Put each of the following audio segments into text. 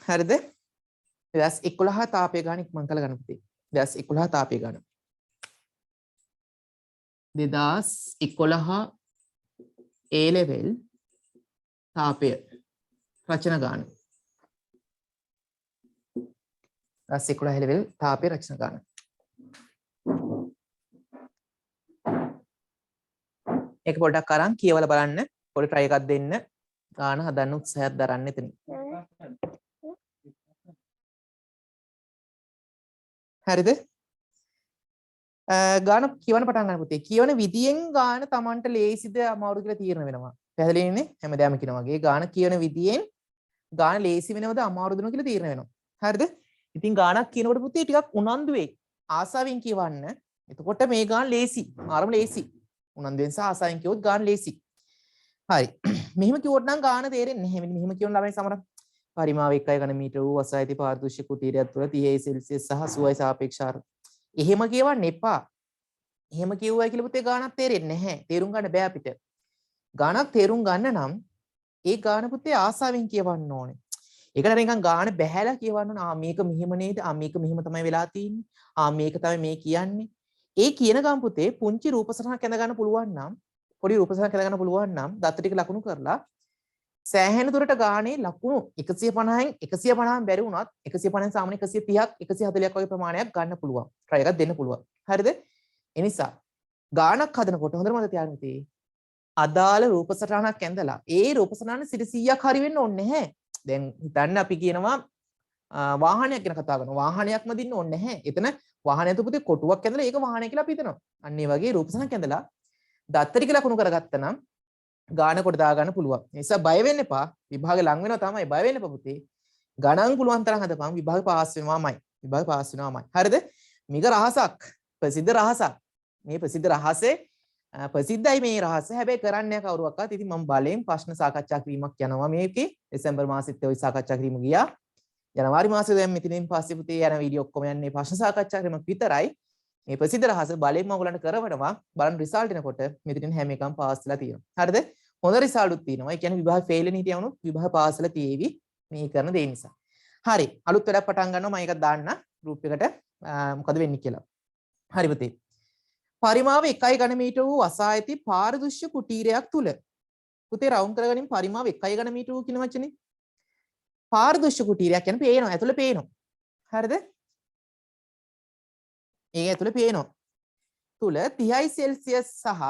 හරිද? 2011 තාපය ගන්න ඉක්මන් කළ ගන්න පුතේ. 2011 තාපය ගන්න. 2011 A level තාපය රචන ගන්න. 2011 A level තාපය රචන ගන්න. ඒක පොඩ්ඩක් අරන් කියවලා බලන්න. පොඩි try එකක් දෙන්න. ගාන හදන්න උත්සාහයක් දරන්න එතනින්. හරිද? ගාන කියවන පටන් ගන්න පුතේ. කියවන විදියෙන් ගාන Tamanට ලේසිද අමාරුද කියලා තීරණය වෙනවා. පැහැදිලිනේ? හැමදාම කියනවා වගේ ගාන කියවන විදියෙන් ගාන ලේසි වෙනවද අමාරුද කියලා තීරණය වෙනවා. හරිද? ඉතින් ගානක් කියනකොට පුතේ ටිකක් උනන්දු වෙයි. ආසාවෙන් කියවන්න. එතකොට මේ ගාන ලේසි. ආරම ලේසි. උනන්දුවෙන් සහ ආසාවෙන් කියවොත් ගාන ලේසි. හරි. මෙහෙම කිව්වොත් නම් ගාන තේරෙන්නේ නැහැ. මෙහෙම කියවන ළමයි සමහර පරිමාව 1 ඝන මීටර වූ වසායති පාරිදෘශ්‍ය කුටීරයක් තුළ 30 සෙල්සියස් සහ 80 සාපේක්ෂ ආර. එහෙම කියවන්න එපා. එහෙම කිව්වයි කියලා පුතේ ගානක් තේරෙන්නේ නැහැ. තේරුම් ගන්න බෑ අපිට. ගානක් තේරුම් ගන්න නම් ඒ ගාන පුතේ ආසාවෙන් කියවන්න ඕනේ. ඒකට නිකන් ගාන බැහැලා කියවන්න ඕන. මේක මෙහෙම නේද? මේක මෙහෙම තමයි වෙලා තියෙන්නේ. මේක තමයි මේ කියන්නේ. ඒ කියන ගම් පුතේ පුංචි රූප සටහනක් ඇඳ ගන්න පුළුවන් නම් පොඩි රූප සටහනක් ඇඳ ගන්න පුළුවන් නම් දත්ත ටික ලකුණු කරලා සෑහෙන දුරට ගානේ ලකුණු 150න් 150න් බැරි වුණත් 150න් සාමාන්‍ය 130ක් 140ක් වගේ ප්‍රමාණයක් ගන්න පුළුවන්. try එකක් දෙන්න පුළුවන්. හරිද? ඒ නිසා ගානක් හදනකොට හොඳට මතක තියාගන්න තියෙන්නේ අදාළ රූප සටහනක් ඇඳලා ඒ රූප සටහන 100ක් හරි වෙන්න ඕනේ නැහැ. දැන් හිතන්න අපි කියනවා වාහනයක් ගැන කතා කරනවා. වාහනයක්ම දින්න ඕනේ නැහැ. එතන වාහනය තුපුතේ කොටුවක් ඇඳලා ඒක වාහනය කියලා අපි හිතනවා. අන්න ඒ වගේ රූප සටහනක් ඇඳලා දත්ත ටික ලකුණු කරගත්තා නම් ගාන කොට දා ගන්න පුළුවන්. ඒ නිසා බය වෙන්න එපා. විභාගේ ලඟ වෙනවා තමයි. බය වෙන්න එපා පුතේ. ගණන් පුළුවන් තරම් හදපන්. විභාගේ පාස් වෙනවාමයි. විභාගේ පාස් වෙනවාමයි. හරිද? මේක රහසක්. ප්‍රසිද්ධ රහසක්. මේ ප්‍රසිද්ධ රහසේ ප්‍රසිද්ධයි මේ රහස. හැබැයි කරන්නේ කවුරුවක්වත්. ඉතින් මම බලෙන් ප්‍රශ්න සාකච්ඡා කිරීමක් යනවා මේකේ. දෙසැම්බර් මාසෙත් ඔය සාකච්ඡා කිරීම ගියා. ජනවාරි මාසෙ දැන් මෙතනින් පස්සේ පුතේ යන වීඩියෝ ඔක්කොම යන්නේ ප්‍රශ්න සාකච්ඡා කිරීමක් විතරයි. මේ ප්‍රසිද්ධ රහස බලෙන් මම ඔයගලන්ට කරවනවා. බලන්න රිසල්ට් එනකොට මෙතනින් හැම එකම පාස් වෙලා තියෙනවා. හරිද? හොඳ රිසල්ට් උත් තියෙනවා. ඒ කියන්නේ විභාග ෆේල් වෙන හිටියා වුණොත් විභාග පාස් වෙලා තියෙවි මේ කරන දේ නිසා. හරි. අලුත් වැඩක් පටන් ගන්නවා. මම එකක් දාන්න ගෲප් එකට මොකද වෙන්නේ කියලා. හරි පුතේ. පරිමාව 1 ඝන මීටර වූ අසායති පාරිදෘශ්‍ය කුටීරයක් තුල. පුතේ රවුන්ඩ් කරගනින් පරිමාව 1 ඝන මීටර වූ කියන වචනේ. පාරිදෘශ්‍ය කුටීරයක් කියන්නේ පේනවා. ඇතුළේ පේනවා. හරිද? ඒක ඇතුළේ පේනවා. තුල 30 සෙල්සියස් සහ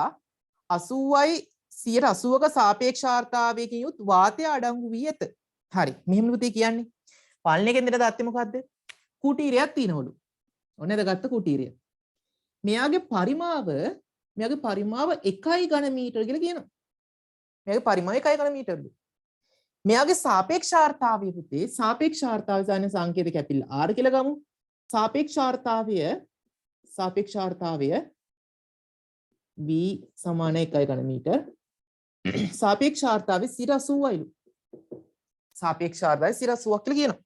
80යි 180ක සාපේක්ෂාර්ථාවයකින් යුත් වාතය අඩංගු වී ඇත. හරි. මෙහෙම පුතේ කියන්නේ. පළවෙනි එකෙන් දෙන්න දාත්තේ මොකද්ද? කුටීරයක් තියෙනවලු. ඔන්න එදගත්ත කුටීරය. මෙයාගේ පරිමාව 1 ඝන මීටර කියලා කියනවා. මෙයාගේ පරිමාව 1 ඝන මීටරලු. මෙයාගේ සාපේක්ෂාර්ථාවය පුතේ සාපේක්ෂාර්ථාවය සාන සංකේත කැපිල්ල R කියලා ගමු. සාපේක්ෂාර්ථාවය V සමාන 1 ඝන මීටර. සාපේක්ෂාර්ථාවය 80යිලු. සාපේක්ෂාර්ථාවය 80ක් කියලා කියනවා.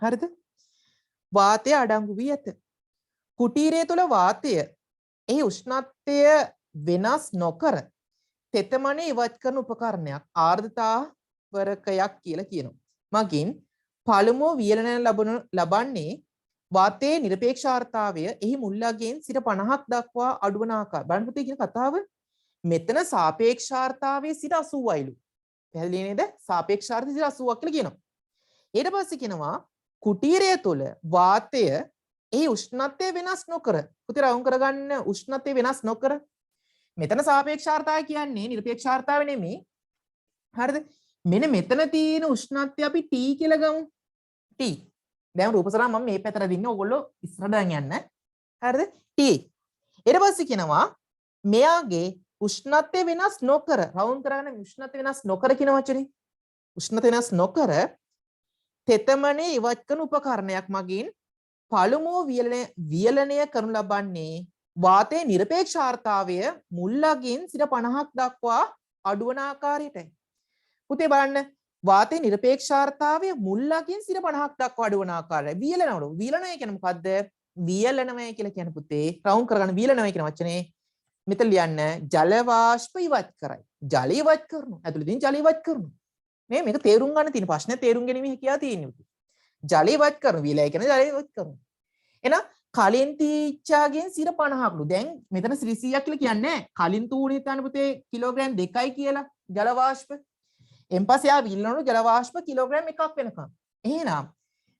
හරිද? වාතය අඩංගු වී ඇත. කුටීරය තුළ වාතය එහි උෂ්ණත්වය වෙනස් නොකර තෙතමනේ ඉවත් කරන උපකරණයක් ආර්ද්‍රතාවරකයක් කියලා කියනවා. මගින් පළමුව වියලනය ලබන්නේ වාතයේ නිරපේක්ෂාර්ථාවය එහි මුල්ලගෙන් 50ක් දක්වා අඩුවන ආකාරය. බලන්න පුතේ කියන කතාව. මෙතන සාපේක්ෂාර්ථාවය 80යිලු. පැහැදිලි නේද? සාපේක්ෂාර්ථය 80ක් කියලා කියනවා. ඊට පස්සේ කියනවා කුටීරය තුළ වාතය එහි උෂ්ණත්වය වෙනස් නොකර. පුතේ රවුම් කරගන්න උෂ්ණත්වය වෙනස් නොකර. මෙතන සාපේක්ෂාර්ථාවය කියන්නේ නිරපේක්ෂාර්ථාවය නෙමෙයි. හරිද? මෙන්න මෙතන තියෙන උෂ්ණත්වය අපි T කියලා ගමු. T. දැන් රූප සටහන මම මේ පැත්තට දින්නේ ඕගොල්ලෝ ඉස්සරහට යන්න. හරිද? T. ඊට පස්සේ කියනවා මෙයාගේ උෂ්ණත්වය වෙනස් නොකර රවුම් කරගෙන උෂ්ණත්වය වෙනස් නොකර කියන වචනේ. උෂ්ණත්වය වෙනස් නොකර තෙතමනේ ඉවත් කරන උපකරණයක් මගින් පළමුව වියලනය කරනු ලබන්නේ වාතයේ නිරපේක්ෂාර්ථාවය මුල්ලගින් 50ක් දක්වා අඩුවන ආකාරයටයි. පුතේ බලන්න වාතයේ නිරපේක්ෂාර්ථාවය මුල්ලගින් 50ක් දක්වා අඩුවන ආකාරය. වියලනවලු. වියලනය කියන්නේ මොකද්ද? වියලනමය කියලා කියන්නේ පුතේ රවුම් කරගන්න වියලනමය කියන වචනේ මෙතන ලියන්න ජල වාෂ්ප ඉවත් කරයි. ජල ඉවත් කරනවා. ඇතුළතින් ජල ඉවත් කරනවා. මේක තේරුම් ගන්න තියෙන ප්‍රශ්නේ තේරුම් ගැනීම කියලා තියෙන්නේ. ජලය ඉවත් කරනවා. විලය කියන්නේ ජලය ඉවත් කරනවා. එහෙනම් කලින් තීච්ඡාගෙන් 50කලු. දැන් මෙතන 100ක් කියලා කියන්නේ කලින් තූණේ තන පුතේ කිලෝග්‍රෑම් 2යි කියලා ජල වාෂ්ප. එන් පස්සේ ආ විල්ලනු ජල වාෂ්ප කිලෝග්‍රෑම් 1ක් වෙනකම්. එහෙනම්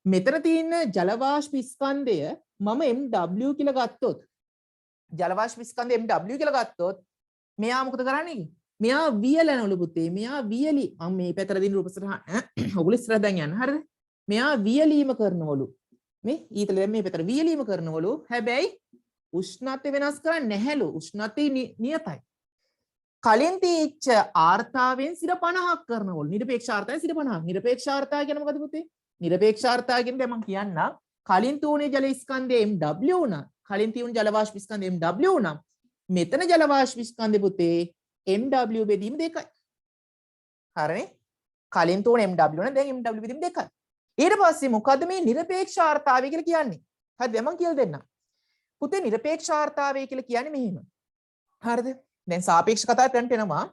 මෙතන තියෙන ජල වාෂ්ප ස්කන්ධය මම MW කියලා ගත්තොත් ජල වාෂ්ප ස්කන්ධය MW කියලා ගත්තොත් මෙයා මොකද කරන්නේ? මෙයා වියලනවලු පුතේ. මෙයා වියලි මම මේ පැතර දින රූප සටහන ඔගොල්ලෝ ඉස්සරහ දැන් යන්න හරිද? මෙයා වියලීම කරනවලු. මේ ඊතල දැන් මේ පැතර වියලීම කරනවලු. හැබැයි උෂ්ණත්වය වෙනස් කරන්නේ නැහැලු. උෂ්ණත්වය නියතයි. කලින් තීච්ඡ ආර්තාවෙන් 50ක් කරනවලු. නිරපේක්ෂ ආර්තාවෙන් 50ක්. නිරපේක්ෂ ආර්තාව කියන්නේ මොකද පුතේ? නිරපේක්ෂ ආර්තාව කියන්නේ මම කියන්නම් කලින් තූණේ ජල ස්කන්ධය MW උනා. කලින් තියුණු ජල වාෂ්ප ස්කන්ධය MW උනා. මෙතන ජල වාෂ්ප ස්කන්ධය පුතේ MW බෙදීම 2යි. හරිනේ? කලින් තූණේ MW උනා දැන් MW බෙදීම 2යි. ඊට පස්සේ මොකද්ද මේ නිරපේක්ෂ ආර්තාවය කියලා කියන්නේ? හරිද? මම කියලා දෙන්නම්. පුතේ නිරපේක්ෂ ආර්තාවය කියලා කියන්නේ මෙහෙම. හරිද? දැන් සාපේක්ෂ කතාවට යන්න එනවා.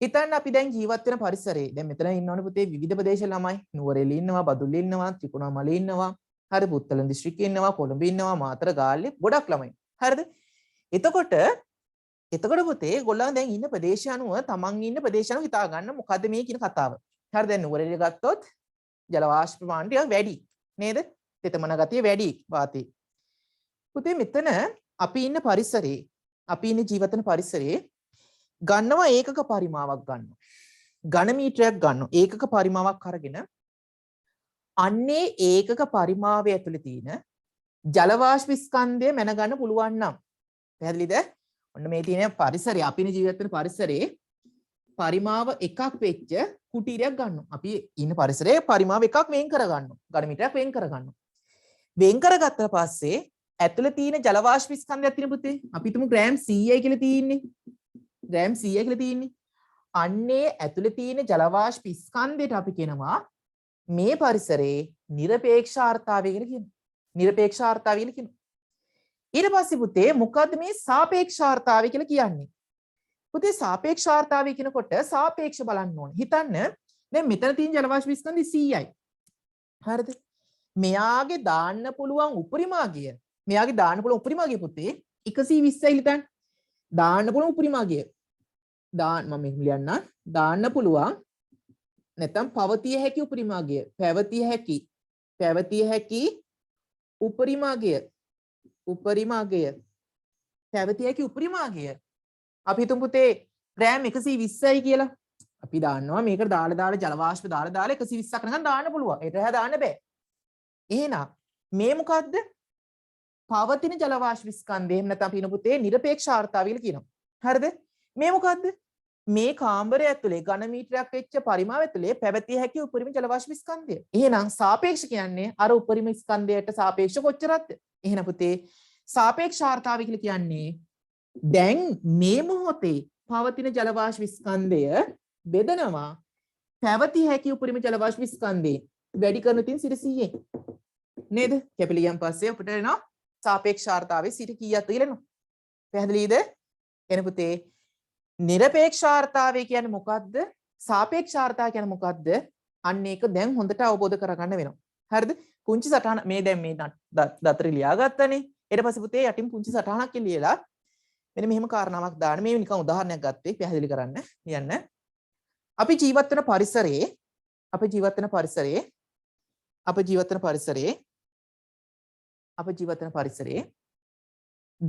හිතන්න අපි දැන් ජීවත් වෙන පරිසරයේ දැන් මෙතන ඉන්නවනේ පුතේ විවිධ ප්‍රදේශ ළමයි. නුවරඑළිය ඉන්නවා, බදුල්ලේ ඉන්නවා, ත්‍රිකුණාමලේ ඉන්නවා. හරි පුත්තලම් දිස්ත්‍රික්කේ ඉන්නවා, කොළඹ ඉන්නවා, මාතර ගාල්ලේ ගොඩක් ළමයි. හරිද? එතකොට පුතේ ගොල්ලන් දැන් ඉන්න ප්‍රදේශ අනුව තමන් ඉන්න ප්‍රදේශ අනුව හිතා ගන්න මොකද්ද මේ කියන කතාව. හරි දැන් නුවරඑළිය ගත්තොත් ජල වාෂ්ප ප්‍රමාණය වැඩි නේද? තෙතමන ගතිය වැඩි වාතයේ. පුතේ මෙතන අපි ඉන්න පරිසරයේ අපි ඉන්න ජීවිතන පරිසරයේ ගන්නවා ඒකක පරිමාවක් ගන්නවා. ඝන මීටරයක් ගන්නවා. ඒකක පරිමාවක් අරගෙන අන්නේ ඒකක පරිමාවය ඇතුලේ තියෙන ජල වාෂ්ප ස්කන්ධය මැනගන්න පුළුවන් නම් පැහැදිලිද? ඔන්න මේ තියෙන පරිසරය අපි ඉන්න ජීවත් වෙන පරිසරයේ පරිමාව එකක් වෙච්ච කුටීරයක් ගන්නවා. අපි ඉන්න පරිසරයේ පරිමාව එකක් වෙන් කරගන්නවා. ඝන මීටරයක් වෙන් කරගන්නවා. වෙන් කරගත්ත පස්සේ ඇතුලේ තියෙන ජල වාෂ්ප ස්කන්ධයක් තියෙන පුතේ. අපි හිතමු ග්‍රෑම් 100යි කියලා තියෙන්නේ. ග්‍රෑම් 100 කියලා තියෙන්නේ. අන්නේ ඇතුලේ තියෙන ජල වාෂ්ප ස්කන්ධයට අපි කියනවා මේ පරිසරයේ නිරපේක්ෂ ආර්තාවය කියලා කියනවා. නිරපේක්ෂ ආර්තාවය කියලා කියනවා. ඊට පස්සේ පුතේ මොකද්ද මේ සාපේක්ෂ ආර්තාවය කියලා කියන්නේ? පුතේ සාපේක්ෂ ආර්තාවය කියනකොට සාපේක්ෂ බලන්න ඕනේ. හිතන්න දැන් මෙතන තියෙන ජල වාෂ්ප ස්කන්ධය 100යි. හරිද? මෙයාගේ දාන්න පුළුවන් උපරිමාගය. මෙයාගේ දාන්න පුළුවන් උපරිමාගය පුතේ 120යි හිතන්න. දාන්න පුළුවන් උපරිමාගය. මම ලියන්න. දාන්න පුළුවන් නැත්නම් පවතිය හැකි උපරිමාගය. පැවතිය හැකි උපරිමාගය. පැවතිය හැකි උපරිමාගය. අපි හිතමු පුතේ ග්‍රෑම් 120යි කියලා. අපි දාන්නවා මේකට දාලා ජල වාෂ්ප දාලා 120ක් නිකන් දාන්න පුළුවන්. ඒට එහා දාන්න බෑ. එහෙනම් මේ මොකද්ද? පවතින ජල වාෂ්ප ස්කන්ධය. එහෙම නැත්නම් අපි හිතමු පුතේ නිරපේක්ෂ ආර්තාවය කියලා කියනවා. හරිද? මේ මොකද්ද? මේ කාමරය ඇතුලේ ඝන මීටරයක් වෙච්ච පරිමාව ඇතුලේ පැවතිය හැකි උපරිම ජල වාෂ්ප ස්කන්ධය. එහෙනම් සාපේක්ෂ කියන්නේ අර උපරිම ස්කන්ධයට සාපේක්ෂ කොච්චරක්ද? එහෙනම් පුතේ සාපේක්ෂ ආර්තාවය කියලා කියන්නේ දැන් මේ මොහොතේ පවතින ජල වාෂ්ප ස්කන්ධය බෙදනවා පැවතිය හැකි උපරිම ජල වාෂ්ප ස්කන්ධේ වැඩි කරන තින් 100ෙන් නේද? කැපිලියන් පස්සේ අපිට එනවා සාපේක්ෂ ආර්තාවයේ 100 කීයක්ද කියලා එනවා. පැහැදිලිද? එන පුතේ නිරපේක්ෂ ආර්තාවය කියන්නේ මොකද්ද? සාපේක්ෂ ආර්තාවය කියන්නේ මොකද්ද? අන්න ඒක දැන් හොඳට අවබෝධ කරගන්න වෙනවා. හරිද? පුංචි සටහන මේ දැන් මේ දතර ලියාගත්තනේ. ඊට පස්සේ පුතේ යටින් පුංචි සටහනක් ලියලා මෙන්න මෙහෙම කාරණාවක් දාන්න. මේ නිකන් උදාහරණයක් ගත්තේ පැහැදිලි කරන්න කියන්න. අපි ජීවත් වෙන පරිසරයේ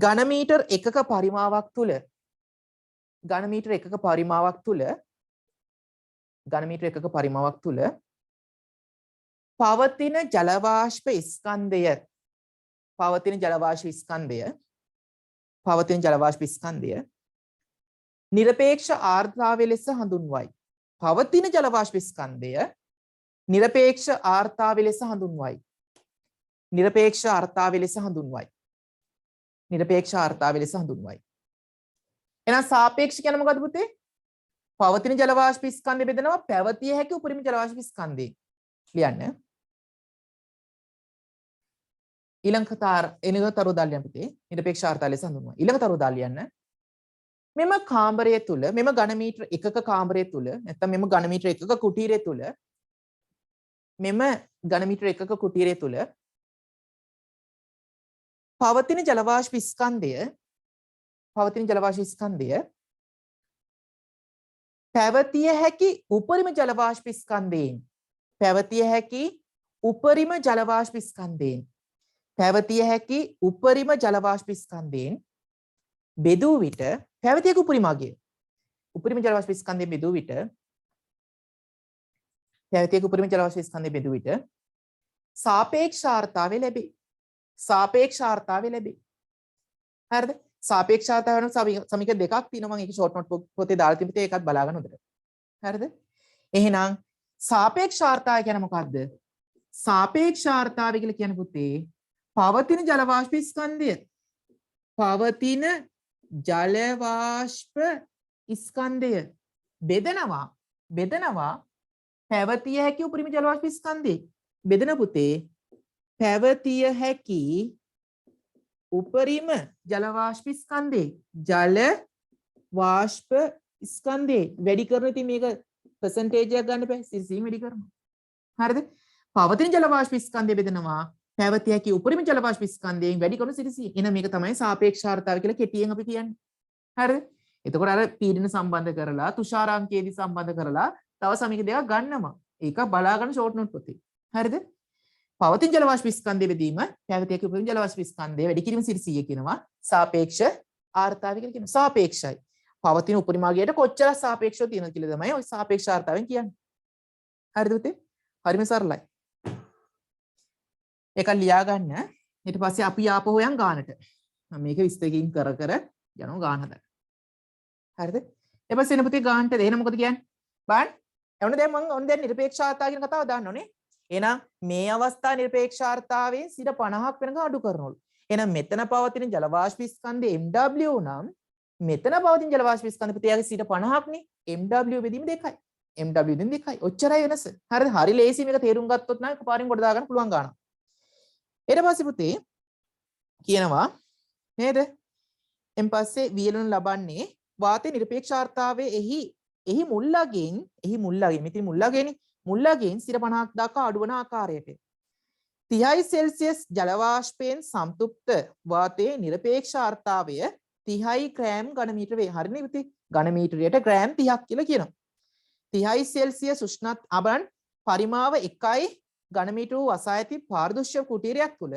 ඝන මීටර් එකක පරිමාවක් තුල පවතින ජල වාෂ්ප ස්කන්ධය නිරපේක්ෂ ආර්තාවය ලෙස හඳුන්වයි. පවතින ජල වාෂ්ප ස්කන්ධය නිරපේක්ෂ ආර්තාවය ලෙස හඳුන්වයි. එහෙනම් සාපේක්ෂ කියන්නේ මොකද්ද පුතේ? පවතින ජල වාෂ්ප ස්කන්ධය බෙදනවා පැවතිය හැකි උපරිම ජල වාෂ්ප ස්කන්ධේ. ලියන්න. ඊළඟ තරුව දාලියන් පුතේ නිරපේක්ෂ ආර්තාවය ලෙස හඳුන්වනවා. ඊළඟ තරුව දාලියන්න. මෙම කාමරය තුල මෙම ඝන මීටර එකක කාමරය තුල නැත්නම් මෙම ඝන මීටර එකක කුටීරය තුල මෙම ඝන මීටර එකක කුටීරය තුල පවතින ජල වාෂ්ප ස්කන්ධය පැවතිය හැකි උපරිම ජල වාෂ්ප ස්කන්ධයෙන් පැවතිය හැකි උපරිම ජල වාෂ්ප ස්කන්ධයෙන් පැවතිය හැකි උපරිම ජල වාෂ්ප ස්කන්ධයෙන් බෙදූ විට පැවතිය හැකි උපරිම ජල වාෂ්ප ස්කන්ධයෙන් බෙදූ විට පැවතිය හැකි උපරිම ජල වාෂ්ප ස්කන්ධයෙන් බෙදූ විට සාපේක්ෂාර්ථාවය ලැබේ. හරිද? සාපේක්ෂාර්ථාව වෙන සමීකරණ දෙකක් තියෙනවා. මම ඒක ෂෝට් නෝට් පොතේ දාලා තිබිතේ ඒකත් බලාගන්න හොඳට. හරිද? එහෙනම් සාපේක්ෂාර්ථාවය කියන්නේ මොකද්ද? සාපේක්ෂාර්ථාවය කියලා කියන්නේ පුතේ පවතින ජල වාෂ්ප ස්කන්ධය බෙදනවා පැවතිය හැකි උපරිම ජල වාෂ්ප ස්කන්ධේ බෙදෙන පුතේ පැවතිය හැකි උපරිම ජල වාෂ්ප ස්කන්ධේ වැඩි කරන ඉතින් මේක percentage එකක් ගන්න බෑ සිසිම වැඩි කරනවා. හරිද? පවතින ජල වාෂ්ප ස්කන්ධය බෙදෙනවා පැවතිය හැකි උපරිම ජල වාෂ්ප ස්කන්ධයෙන් වැඩි කරන සිසිය. එහෙනම් මේක තමයි සාපේක්ෂාර්ථාව කියලා කෙටියෙන් අපි කියන්නේ. හරිද? එතකොට අර පීඩන සම්බන්ධ කරලා තුෂාරාංකයේදී සම්බන්ධ කරලා තව සමීක දෙකක් ගන්නවා. ඒක බලාගන්න ෂෝට් නෝට් පොතේ. හරිද? පවතින ජල වාෂ්ප ස්කන්ධය බෙදීම පැවතිය හැකි උපරිම ජල වාෂ්ප ස්කන්ධය වැඩි කිරීම සිරිසිය කියනවා සාපේක්ෂ ආර්ථාවය කියලා කියනවා. සාපේක්ෂයි. පවතින උපරිමාගයට කොච්චර සාපේක්ෂව තියෙනවද කියලා තමයි ওই සාපේක්ෂ ආර්ථාවෙන් කියන්නේ. හරිද පුතේ? හරිම සරලයි. ඒක ලියා ගන්න. ඊට පස්සේ අපි ආපහු යන් ගානට. මම මේක විස්තරකින් කර යනවා ගාන හදන්න. හරිද? ඊට පස්සේ එන පුතේ ගානට එහෙනම් මොකද කියන්නේ? බලන්න. එවන දැන් මම ඔන්න දැන් නිර්පේක්ෂාර්ථාව කියන කතාව දාන්නෝනේ. එහෙනම් මේ අවස්ථා නිර්පේක්ෂාර්ථාවෙන් 50% වෙනකම් අඩු කරනවලු. එහෙනම් මෙතන පවතින ජල වාෂ්ප ස්කන්ධය MW නම් මෙතන පවතින ජල වාෂ්ප ස්කන්ධ ප්‍රතියාගේ 50% නේ. MW බෙදීම 2යි. MW බෙදීම 2යි. ඔච්චරයි වෙනස. හරිද? හරි ලේසි මේක තේරුම් ගත්තොත් නම් එකපාරින් කොට දාගන්න පුළුවන් ගානක්. ඊට පස්සේ පුතේ කියනවා නේද? එන් පස්සේ වියලුණු ලබන්නේ වාතයේ නිර්පේක්ෂාර්ථාවයේ එහි මුල්ලගෙන් මෙතන මුල්ලගෙනේ 50% දක්වා අඩු වන ආකාරයට 30 සෙල්සියස් ජල වාෂ්පයෙන් සම්තෘප්ත වාතයේ නිර්පේක්ෂාර්ථාවය 30 ග්‍රෑම් ඝන මීටර වේ. හරිනේ පුතේ? ඝන මීටරයට ග්‍රෑම් 30ක් කියලා කියනවා. 30 සෙල්සියස් උෂ්ණත් අබන් පරිමාව 1යි ඝන මීටර වූ වසා ඇති පාරදෘශ්‍ය කුටීරයක් තුල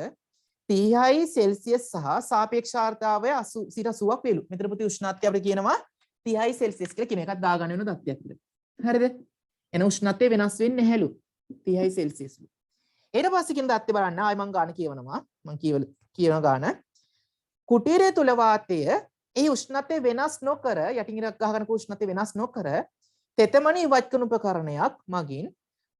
30 සෙල්සියස් සහ සාපේක්ෂාර්ථාවය 80ක් වේලු. මෙතන පුතේ උෂ්ණත්වය අපිට කියනවා 30 සෙල්සියස් කියලා කියන එකක් දාගන්න වෙන දත්තයක් විතර. හරිද? එන උෂ්ණත්වය වෙනස් වෙන්නේ නැහැලු 30 සෙල්සියස්. ඊට පස්සේ කියන දත්තේ බලන්න ආයි මම ගාන කියවනවා. මම කියවන ගාන කුටීරය තුල වාතය එහි උෂ්ණත්වය වෙනස් නොකර යටින් ඉරක් ගහගෙන උෂ්ණත්වය වෙනස් නොකර තෙතමනි ඉවත් කරන උපකරණයක් මගින්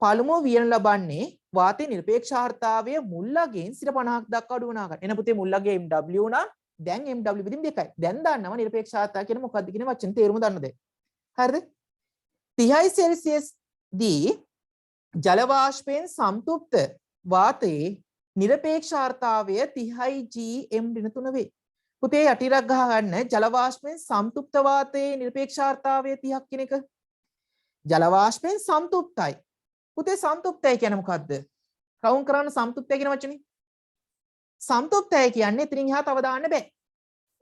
පළමුව වියන ලබන්නේ වාතයේ නිර්පේක්ෂාර්ථාවය මුල්ලගෙන් 50% දක්වා අඩු වන ආකාරය. එන පුතේ මුල්ලගේ MW නම් දැන් MW බෙදීම 2යි. දැන් දන්නවා නිර්පේක්ෂාර්ථාව කියන මොකක්ද කියන වචන තේරුම දන්නද? හරිද? 30 සෙල්සියස් දී ජල වාෂ්පයෙන් සම්තෘප්ත වාතයේ නිර්පේක්ෂාර්ථාවය 30 gm ඍණ 3 වේ. පුතේ යටිරක් ගහ ගන්න ජල වාෂ්පයෙන් සම්තෘප්ත වාතයේ නිර්පේක්ෂාර්ථාවය 30ක් කියන එක. ජල වාෂ්පයෙන් සම්තෘප්තයි. පුතේ සම්තෘප්තයි කියන්නේ මොකද්ද? කවුන්ට් කරන්න සම්තෘප්තයි කියන වචනේ. සම්තෘප්තයි කියන්නේ එතනින් එහා තව දාන්න බෑ.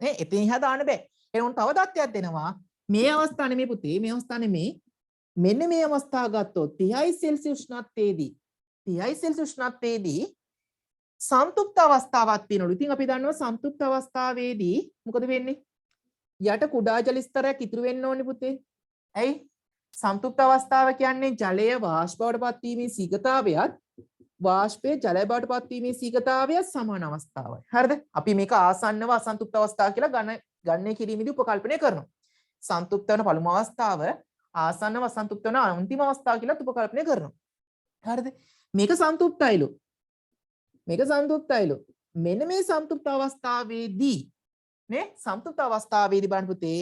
නේ එතනින් එහා දාන්න බෑ. එහෙනම් තව දත්තයක් දෙනවා. මේ අවස්ථාව නෙමෙයි පුතේ මේ අවස්ථාව නෙමෙයි. මෙන්න මේ අවස්ථාව ගත්තොත් 30 සෙල්සියස් උෂ්ණත්වයේදී සම්තෘප්ත අවස්ථාවක් තියෙනවලු. ඉතින් අපි දන්නවා සම්තෘප්ත අවස්ථාවේදී මොකද වෙන්නේ? යට කුඩා ජල ස්තරයක් ඉතුරු වෙන්න ඕනේ පුතේ. ඇයි? සම්තෘප්ත අවස්ථාව කියන්නේ ජලය වාෂ්ප බවට පත්වීමේ සීඝතාවයත් වාෂ්පය ජලය බවට පත්වීමේ සීඝතාවයත් සමාන අවස්ථාවයි. හරිද? අපි මේක ආසන්නව අසන්තෘප්ත අවස්ථාව කියලා ගණනය කිරීමේදී උපකල්පනය කරනවා. සම්තෘප්ත වෙන පළමු අවස්ථාව ආසන්නව අසන්තෘප්ත වෙන අන්තිම අවස්ථාව කියලා උපකල්පනය කරනවා. හරිද? මේක සම්තෘප්තයිලු. මෙන්න මේ සම්තෘප්ත අවස්ථාවේදී නේ සම්තෘප්ත අවස්ථාවේදී බලන්න පුතේ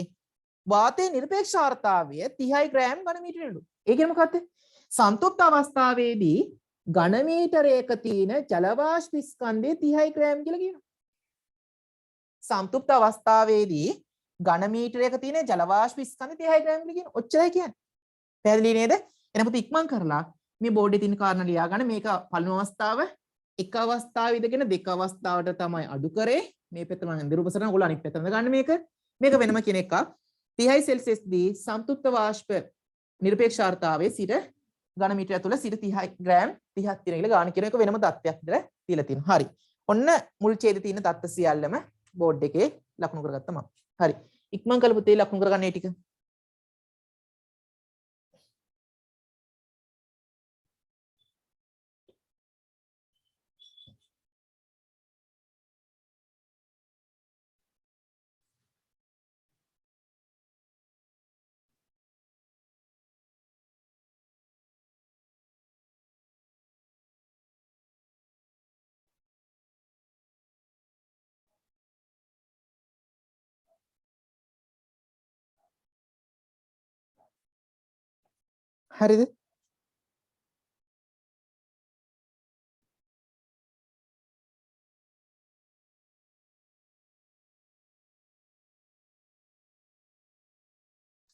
වාතයේ නිර්පේක්ෂාර්ථාවය 30 ග්‍රෑම් ඝන මීටරයලු. ඒ කියන්නේ මොකද්ද? සම්තෘප්ත අවස්ථාවේදී ඝන මීටරයක තියෙන ජල වාෂ්ප ස්කන්ධය 30 ග්‍රෑම් කියලා කියනවා. සම්තෘප්ත අවස්ථාවේදී ඝන මීටරයක තියෙන ජල වාෂ්ප ස්කන්ධය 30 ග්‍රෑම් කියලා කියනවා. ඔච්චරයි කියන්නේ. පැහැදිලි නේද? එහෙනම් පුතේ ඉක්මන් කරලා මේ බෝඩ් එකේ තියෙන කාරණා ලියා ගන්න. මේක පළවෙනි අවස්ථාව එක අවස්ථාව ඉදගෙන දෙක අවස්ථාවට තමයි අඩු කරේ. මේ පැත්ත මම නිරූපසන ඔයගොල්ලෝ අනිත් පැත්තට ගන්න මේක. මේක වෙනම කියන එකක්. 30 සෙල්සියස් දී සම්තුෂ්ත වාෂ්ප නිරපේක්ෂාර්ථාවයේ සිට ඝන මීටරය තුළ සිට 30 ග්‍රෑම් 30ක් තියෙන කියලා ගාන කියන එක වෙනම தත්ත්වයක් විතර තියලා තියෙනවා. හරි. ඔන්න මුල් ඡේදයේ තියෙන தත්ත්ව සියල්ලම බෝඩ් එකේ ලකුණු කරගත්තා මම. හරි. ඉක්මන් කළ පුතේ ලකුණු කරගන්න ඒ ටික. හරිද?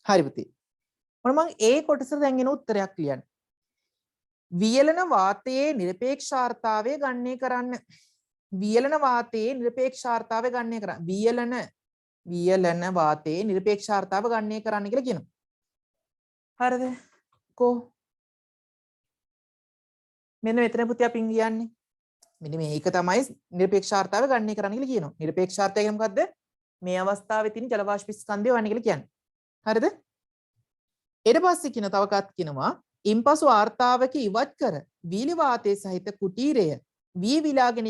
හරි පුතේ. ඔන්න මම ඒ කොටසට දැන් එන උත්තරයක් ලියන්න. වියලන වාතයේ නිරපේක්ෂාර්ථාවය ගණනය කරන්න. වියලන වාතයේ නිරපේක්ෂාර්ථාවය ගණනය කරන්න. වියලන වාතයේ නිරපේක්ෂාර්ථාව ගණනය කරන්න කියලා කියනවා. හරිද? කො මෙන්න මෙතන පුතේ අපි කියන්නේ. මෙන්න මේක තමයි නිරපේක්ෂාර්ථාව ගණනය කරන්න කියලා කියනවා. නිරපේක්ෂාර්ථය කියන්නේ මොකද්ද? මේ අවස්ථාවේ තියෙන ජල වාෂ්ප ස්කන්ධය වань කියලා කියන්නේ. හරිද? ඊට පස්සේ කියන තව එකක් කියනවා ඉන්පසු ආර්තාවක ඉවත් කර වීලි වාතයේ සහිත කුටීරය වී විලාගෙන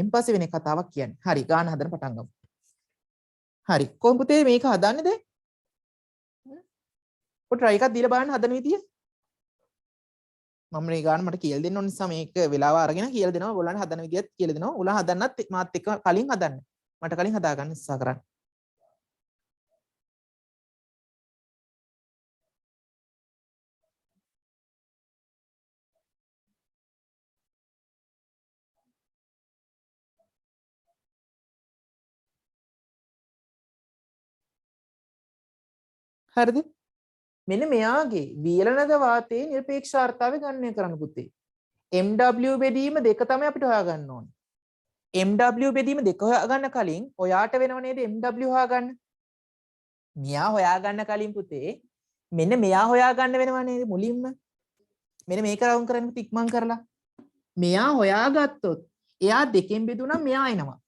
ඉන්පස්සේ වෙන කතාවක් කියන්නේ. හරි ගාන හදන්න පටන් ගමු. හරි කොහොම පුතේ මේක හදන්නේ දැන්? පොඩි try එකක් දීලා බලන්න හදන විදිය. මම මේ ගාන මට කියලා දෙන්න ඕන නිසා මේක වෙලාව අරගෙන කියලා දෙනවා. ඔයගොල්ලන්ට හදන විදියත් කියලා දෙනවා. ඔයගොල්ලන් හදන්නත් මාත් එක්ක කලින් හදන්න. මට කලින් හදා ගන්න උත්සාහ කරන්න. හරිද? මෙන්න මෙයාගේ වියලනද වාතයේ නිරපේක්ෂාර්ථාවය ගණනය කරන්න පුතේ. MW බෙදීම දෙක තමයි අපිට හොයාගන්න ඕනේ. MW බෙදීම දෙක හොයාගන්න කලින් ඔයාට වෙනව නේද MW හොයාගන්න? මෙයා හොයාගන්න කලින් පුතේ මෙන්න මෙයා හොයාගන්න වෙනව නේද මුලින්ම? මෙන්න මේක රවුම් කරන්න ඉක්මන් කරලා. මෙයා හොයාගත්තොත් එයා දෙකෙන් බෙදුනම මෙයා එනවා.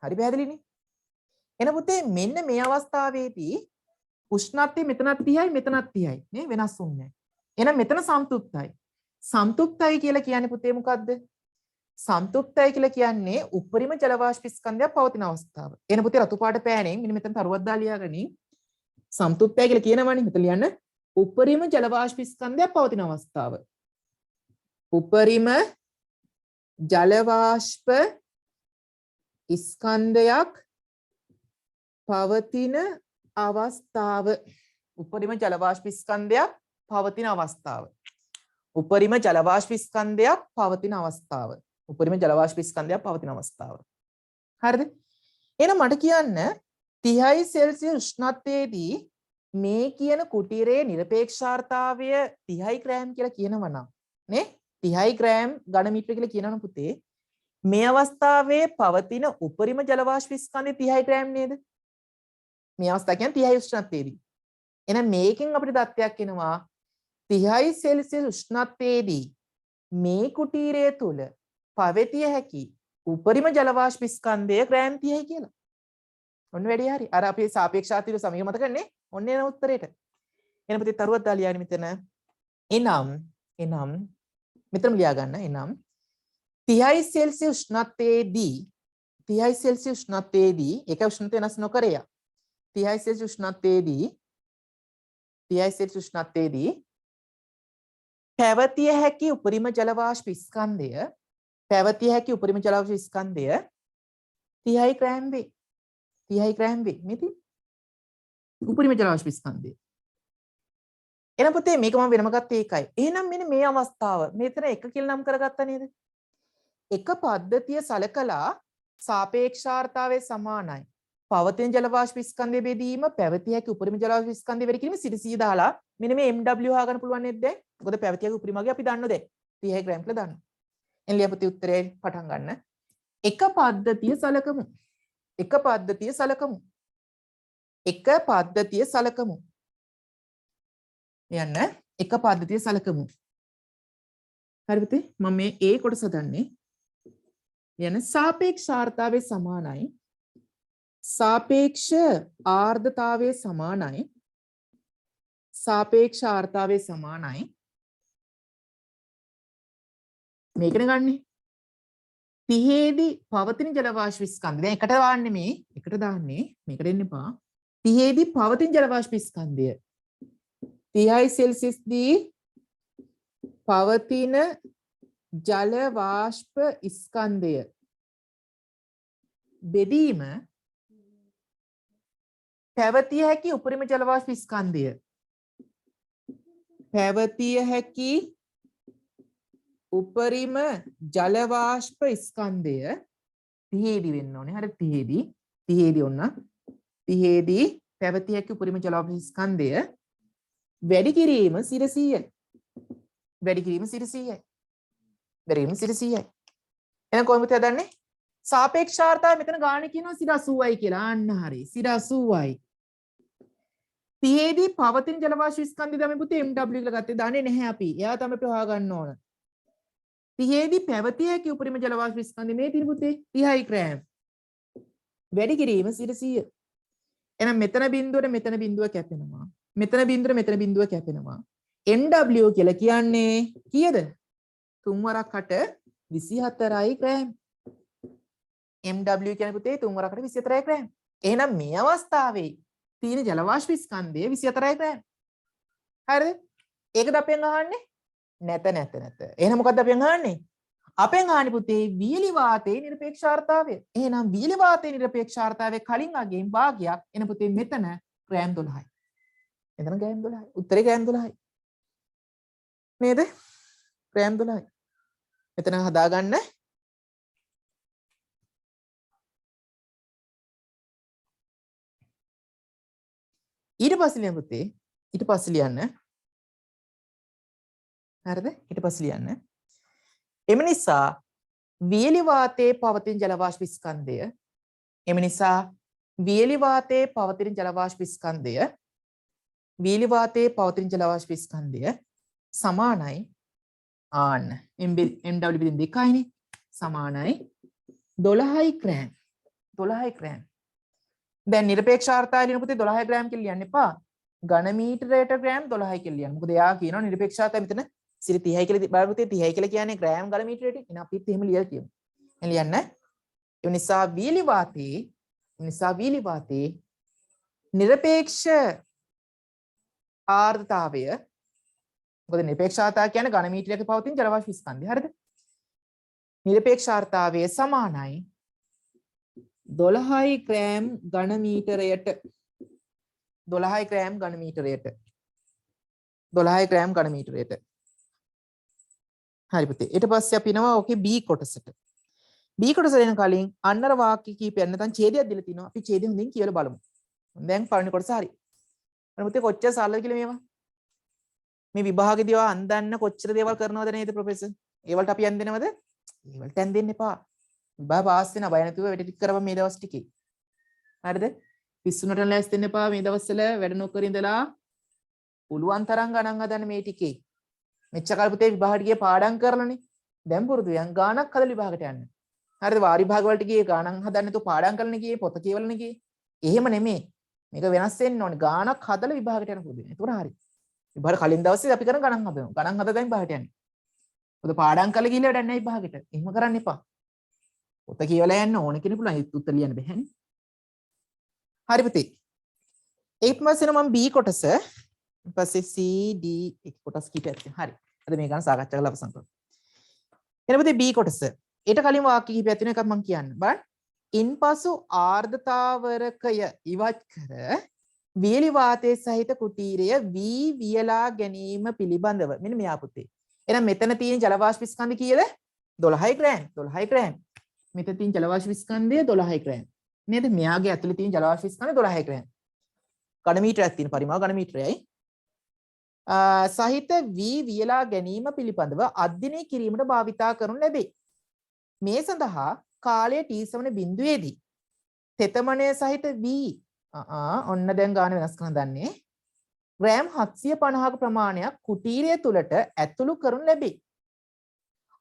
හරි පැහැදිලිනේ? එන පුතේ මෙන්න මේ අවස්ථාවේදී උෂ්ණත්වය මෙතනත් 30යි මෙතනත් 30යි නේ වෙනස් වුන්නේ නැහැ. එහෙනම් මෙතන සම්තුප්තයි. සම්තුප්තයි කියලා කියන්නේ පුතේ මොකද්ද? සම්තුප්තයි කියලා කියන්නේ උපරිම ජල වාෂ්ප ස්කන්ධයක් පවතින අවස්ථාව. එහෙනම් පුතේ රතු පාට පෑනෙන් මෙන්න මෙතන තරුවක් දාලා ලියාගනි. සම්තුප්තයි කියලා කියනවනේ මෙතන ලියන්න. උපරිම ජල වාෂ්ප ස්කන්ධයක් පවතින අවස්ථාව. උපරිම ජල වාෂ්ප ස්කන්ධයක් පවතින අවස්ථාව. උපරිම ජල වාෂ්ප ස්කන්ධයක් පවතින අවස්ථාව. උපරිම ජල වාෂ්ප ස්කන්ධයක් පවතින අවස්ථාව. උපරිම ජල වාෂ්ප ස්කන්ධයක් පවතින අවස්ථාව. හරිද? එහෙනම් මට කියන්න 30 සෙල්සියස් උෂ්ණත්වයේදී මේ කියන කුටීරයේ නිරපේක්ෂාර්ථාවය 30 ග්‍රෑම් කියලා කියනවා නම් නේ 30 ග්‍රෑම් ඝන මීටර කියලා කියනවනේ පුතේ. මේ අවස්ථාවේ පවතින උපරිම ජල වාෂ්ප ස්කන්ධය 30 ග්‍රෑම් නේද? මේ අවස්ථාව කියන්නේ 30 උෂ්ණත්වයේදී. එහෙනම් මේකෙන් අපිට තත්ත්වයක් එනවා 30 සෙල්සියස් උෂ්ණත්වයේදී මේ කුටීරය තුල පවතිය හැකි උපරිම ජල වාෂ්ප ස්කන්ධය ග්‍රෑම් 30යි කියලා. ඔන්න වැඩි හරි. අර අපි සාපේක්ෂාත්මක සමීකරණ මතකන්නේ? ඔන්න එන උත්තරේට. එන පුතේ තරුවක් දාලා ලියන්නේ මෙතන. එනම් මෙතන ලියා ගන්න. එනම් 30 සෙල්සියස් උෂ්ණත්වයේදී 30 සෙල්සියස් උෂ්ණත්වයේදී ඒක උෂ්ණත්වය වෙනස් නොකරය. 30 සෙල්සියස් උෂ්ණත්වයේදී 30 සෙල්සියස් උෂ්ණත්වයේදී පැවතිය හැකි උපරිම ජල වාෂ්ප ස්කන්ධය 30 ග්‍රෑම් වේ. 30 ග්‍රෑම් වේ. මෙති උපරිම ජල වාෂ්ප ස්කන්ධය. එහෙනම් පුතේ මේක මම වෙනම ගත්තේ ඒකයි. එහෙනම් මෙන්න මේ අවස්ථාව මෙතන එක කියලා නම් කරගත්තා නේද? එක පද්ධතිය සලකලා සාපේක්ෂාර්ථාවය සමානයි. පවතින ජල වාෂ්ප ස්කන්ධය බෙදීම පැවතිය හැකි උපරිම ජල වාෂ්ප ස්කන්ධය වෙරි කිරීම සිට 100 දාලා මෙන්න මේ MW හොයාගන්න පුළුවන් නේද දැන්? මොකද පැවතියගේ උපරිමගේ අපි දන්නෝ දැන් 30 ග්‍රෑම් කියලා දන්නවා. එන්න ලියපොතේ උත්තරේ පටන් ගන්න. එක පද්ධතිය සලකමු. එක පද්ධතිය සලකමු. එක පද්ධතිය සලකමු. යන්න එක පද්ධතිය සලකමු. හරි පුතේ මම මේ A කොටස දන්නේ. යන සාපේක්ෂ ආර්ද්‍රතාවයේ සමානයි. සාපේක්ෂ ආර්ද්‍රතාවයේ සමානයි. සාපේක්ෂ ආර්ද්‍රතාවයේ සමානයි. මේකනේ ගන්නෙ. 30 දී පවතින ජල වාෂ්ප ස්කන්ධය. දැන් එකට දාන්නේ මේ. එකට දාන්නේ. මේකට එන්න එපා. 30 දී පවතින ජල වාෂ්ප ස්කන්ධය. 30 සෙල්සියස් දී පවතින ජල වාෂ්ප ස්කන්ධය බෙදීම පැවතිය හැකි උපරිම ජල වාෂ්ප ස්කන්ධය. පැවතිය හැකි උපරිම ජල වාෂ්ප ස්කන්ධය 30 දී වෙන්න ඕනේ. හරි 30 දී. 30 දී ඔන්න 30 දී පැවතිය හැකි උපරිම ජල වාෂ්ප ස්කන්ධය වැඩි කිරීම 100යි. වැඩි කිරීම 100යි. වැඩි කිරීම 100යි. එහෙනම් කොහොමද හදන්නේ? සාපේක්ෂාර්ථය මෙතන ගාණ කියනවා 80යි කියලා. අන්න හරි. 80යි. 30 දී පවතින ජල වාෂ්ප ස්කන්ධය තමයි පුතේ MW කියලා ගත්තේ. දාන්නේ නැහැ අපි. එයා තමයි අපි හොයාගන්න ඕන. 30 දී පැවතිය හැකි උපරිම ජල වාෂ්ප ස්කන්ධය මේ තියෙන පුතේ 30 ග්‍රෑම්. වැඩි කිරීම 100. එහෙනම් මෙතන බිඳුවට මෙතන බිඳුව කැපෙනවා. මෙතන බිඳුවට මෙතන බිඳුව කැපෙනවා. MW කියලා කියන්නේ කීයද? 3 වරක් 8 24යි ග්‍රෑම්. MW කියන්නේ පුතේ 3 වරක් 8 24යි ග්‍රෑම්. එහෙනම් මේ අවස්ථාවේ තියෙන ජල වාෂ්ප ස්කන්ධය 24යි ග්‍රෑම්. හරිද? ඒකද අපෙන් අහන්නේ? නැත. එහෙනම් මොකද්ද අපෙන් අහන්නේ? අපෙන් අහන්නේ පුතේ වියලි වාතයේ නිරපේක්ෂාර්ථතාවය. එහෙනම් වියලි වාතයේ නිරපේක්ෂාර්ථතාවය කලින් අගෙන් භාගයක් එන පුතේ මෙතන ග්‍රෑම් 12යි. එතන ග්‍රෑම් 12යි. උත්තරේ ග්‍රෑම් 12යි. නේද? ග්‍රෑම් 12යි. මෙතන හදාගන්න. ඊට පස්සේ ලියන්න පුතේ. ඊට පස්සේ ලියන්න. හරිද? ඊට පස්සේ ලියන්න. එම නිසා වියලි වාතයේ පවතින ජල වාෂ්ප ස්කන්ධය එම නිසා වියලි වාතයේ පවතින ජල වාෂ්ප ස්කන්ධය වියලි වාතයේ පවතින ජල වාෂ්ප ස්කන්ධය සමානයි ආන්න MW බෙදින් 2යිනේ සමානයි 12යි ග්‍රෑම් 12යි ග්‍රෑම්. දැන් නිරපේක්ෂාර්ථය ලියන පුතේ 12 ග්‍රෑම් කියලා ලියන්න එපා. ඝන මීටරයට ග්‍රෑම් 12යි කියලා ලියන්න. මොකද එයා කියනවා නිරපේක්ෂාර්ථය මෙතන 30යි කියලා බලන්න පුතේ 30යි කියලා කියන්නේ ග්‍රෑම් ඝන මීටරයට. එහෙනම් අපිත් එහෙම ලියලා කියමු. එහෙනම් ලියන්න. ඒ නිසා වියලි වාතයේ නිරපේක්ෂ ආර්ද්‍රතාවය මොකද නිරපේක්ෂාර්ථය කියන්නේ ඝන මීටරයක පවතින ජල වාෂ්ප ස්කන්ධය. හරිද? නිරපේක්ෂාර්ථතාවය සමානයි 12 ග්‍රෑම් ඝන මීටරයට 12 ග්‍රෑම් ඝන මීටරයට 12 ග්‍රෑම් ඝන මීටරයට. හරි පුතේ. ඊට පස්සේ අපි යනවා ඕකේ B කොටසට. B කොටස දෙන කලින් අන්නර වාක්‍ය කීපයක් නැත්නම් ඡේදයක් දීලා තිනවා. අපි ඡේදය හොඳින් කියලා බලමු. දැන් පළවෙනි කොටස හරි. අර පුතේ කොච්චර සරලද කියලා මේවා. මේ විභාගෙදී ඔයා අන්දන්න කොච්චර දේවල් කරනවද නේද ප්‍රොෆෙසර්? ඒවලට අපි යන් දෙනවද? ඒවලට යන් දෙන්න එපා. විභාග පාස් වෙන බය නැතුව වැඩ ටික කරපන් මේ දවස් ටිකේ. හරිද? පිස්සුනට ලෑස්ති වෙන්න එපා මේ දවස්වල වැඩ නොකර ඉඳලා පුළුවන් තරම් ගණන් හදන්න මේ ටිකේ. මෙච්චර පුතේ විභාගට ගියේ පාඩම් කරලානේ. දැන් පුරුදු යන් ගානක් හදලා විභාගට යන්න. හරිද? වාරි විභාග වලට ගියේ ගානක් හදන්න නැතුව පාඩම් කරන්න ගියේ පොත කියවලනේ ගියේ. එහෙම නෙමෙයි. මේක වෙනස් වෙන්න ඕනේ. ගානක් හදලා විභාගට යන්න පුරුදු වෙන්න. ඒතකොට හරි. විභාග කලින් දවසේ අපි කරන ගණන් හදනවා. ගණන් හදලා දැන් විභාගට යන්නේ. පොත පාඩම් කරලා ගිහලා වැඩක් නැහැ විභාගෙට. එහෙම කරන්න එපා. පොත කියවලා යන්න ඕන කෙනෙක් පුළුවන්. ඒත් උත්තර ලියන්න බැහැනේ. හරි පුතේ. ඊට පස්සේ මම B කොටස ඊපස්සේ C D එක කොටස් කීපයක් තියෙනවා. හරි. අද මේ ගන්න සාකච්ඡා කරලා අවසන් කරමු. එන පුතේ B කොටස. ඊට කලින් වාක්‍ය කීපයක් තියෙනවා එකක් මම කියන්න. බලන්න. ඉන්පසු ආර්ද්‍රතාවරකය ඉවත් කර වියලි වාතයේ සහිත කුටීරය වියලා ගැනීම පිළිබඳව මෙන්න මෙයා පුතේ. එහෙනම් මෙතන තියෙන ජල වාෂ්ප ස්කන්ධය කීයද? 12 ග්‍රෑම්. 12 ග්‍රෑම්. මෙතන තියෙන ජල වාෂ්ප ස්කන්ධය 12 ග්‍රෑම්. නේද? මෙයාගේ ඇතුලේ තියෙන ජල වාෂ්ප ස්කන්ධය 12 ග්‍රෑම්. ඝන මීටරයක් තියෙන පරිමාව ඝන මීටරයයි. සහිත වී වියලා ගැනීම පිළිබඳව අධ්‍යයනය කිරීමට භාවිතා කරනු ලැබේ. මේ සඳහා කාලය t සමන බිඳුවේදී තෙතමනය සහිත වී ඔන්න දැන් ගාන වෙනස් කරන දන්නේ ග්‍රෑම් 750ක ප්‍රමාණයක් කුටීරය තුලට ඇතුළු කරනු ලැබේ.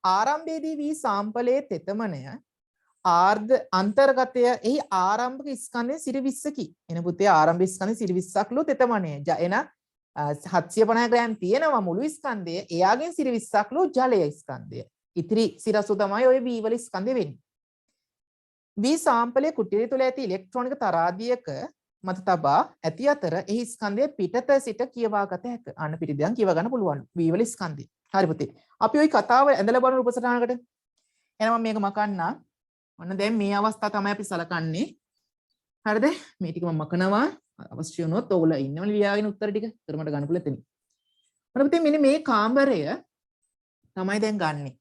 ආරම්භයේදී වී සාම්පලයේ තෙතමනය ආර්ධ අන්තර්ගතය එහි ආරම්භක ස්කන්ධය 20කි. එන පුතේ ආරම්භ ස්කන්ධය 20ක් ලු තෙතමනය. එන 750 ග්‍රෑම් තියෙනවා මුළු ස්කන්ධය. එයාගෙන් 20ක් ලු ජලය ස්කන්ධය. ඉතිරි සිරසු තමයි ඔය වී වල ස්කන්ධය වෙන්නේ. වී සාම්පලයේ කුටීරය තුල ඇති ඉලෙක්ට්‍රෝනික තරාදියක මත තබා ඇති අතර එහි ස්කන්ධය පිටත සිට කියවා ගත හැක. අන්න පිටිදයන් කියව ගන්න පුළුවන් වී වල ස්කන්ධය. හරි පුතේ. අපි ওই කතාව ඇඳලා බලන උපසටහනකට. එහෙනම් මම මේක මකන්නම්. ඔන්න දැන් මේ අවස්ථාව තමයි අපි සලකන්නේ. හරිද? මේ ටික මම මකනවා. අවශ්‍ය වුණොත් ඔයගොල්ලෝ ඉන්නවනේ ලියාගෙන උත්තර ටික කරමට ගන්න පුළුවන් එතන. ඔන්න පුතේ මෙන්න මේ කාමරය තමයි දැන් ගන්නෙ.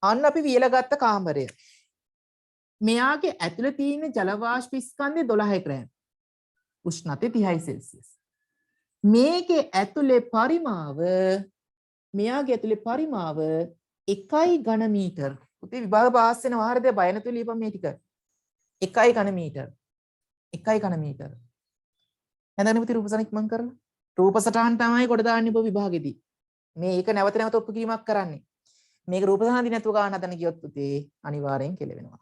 අන්න අපි වියලා ගත්ත කාමරය. මෙයාගේ ඇතුළේ තියෙන ජල වාෂ්ප ස්කන්ධය 12 ග්‍රෑම්. උෂ්ණත්වය 30 සෙල්සියස්. මේකේ ඇතුළේ පරිමාව මෙයාගේ ඇතුළේ පරිමාව 1 ඝන මීටර. පුතේ විභාග පාස් වෙනවා හරියද? බය නැතුව ලියපන් මේ ටික. 1 ඝන මීටර. 1 ඝන මීටර. එහෙනම් පුතේ රූපසටහන ඉක්මන් කරලා. රූපසටහන තමයි කොට දාන්නේ ඔබ විභාගෙදී. මේක නැවත නැවත ඔප්පු කිරීමක් කරන්නේ. මේක රූපසටහන දී නැතුව ගන්න හදන කියොත් පුතේ අනිවාර්යෙන් කෙලවෙනවා.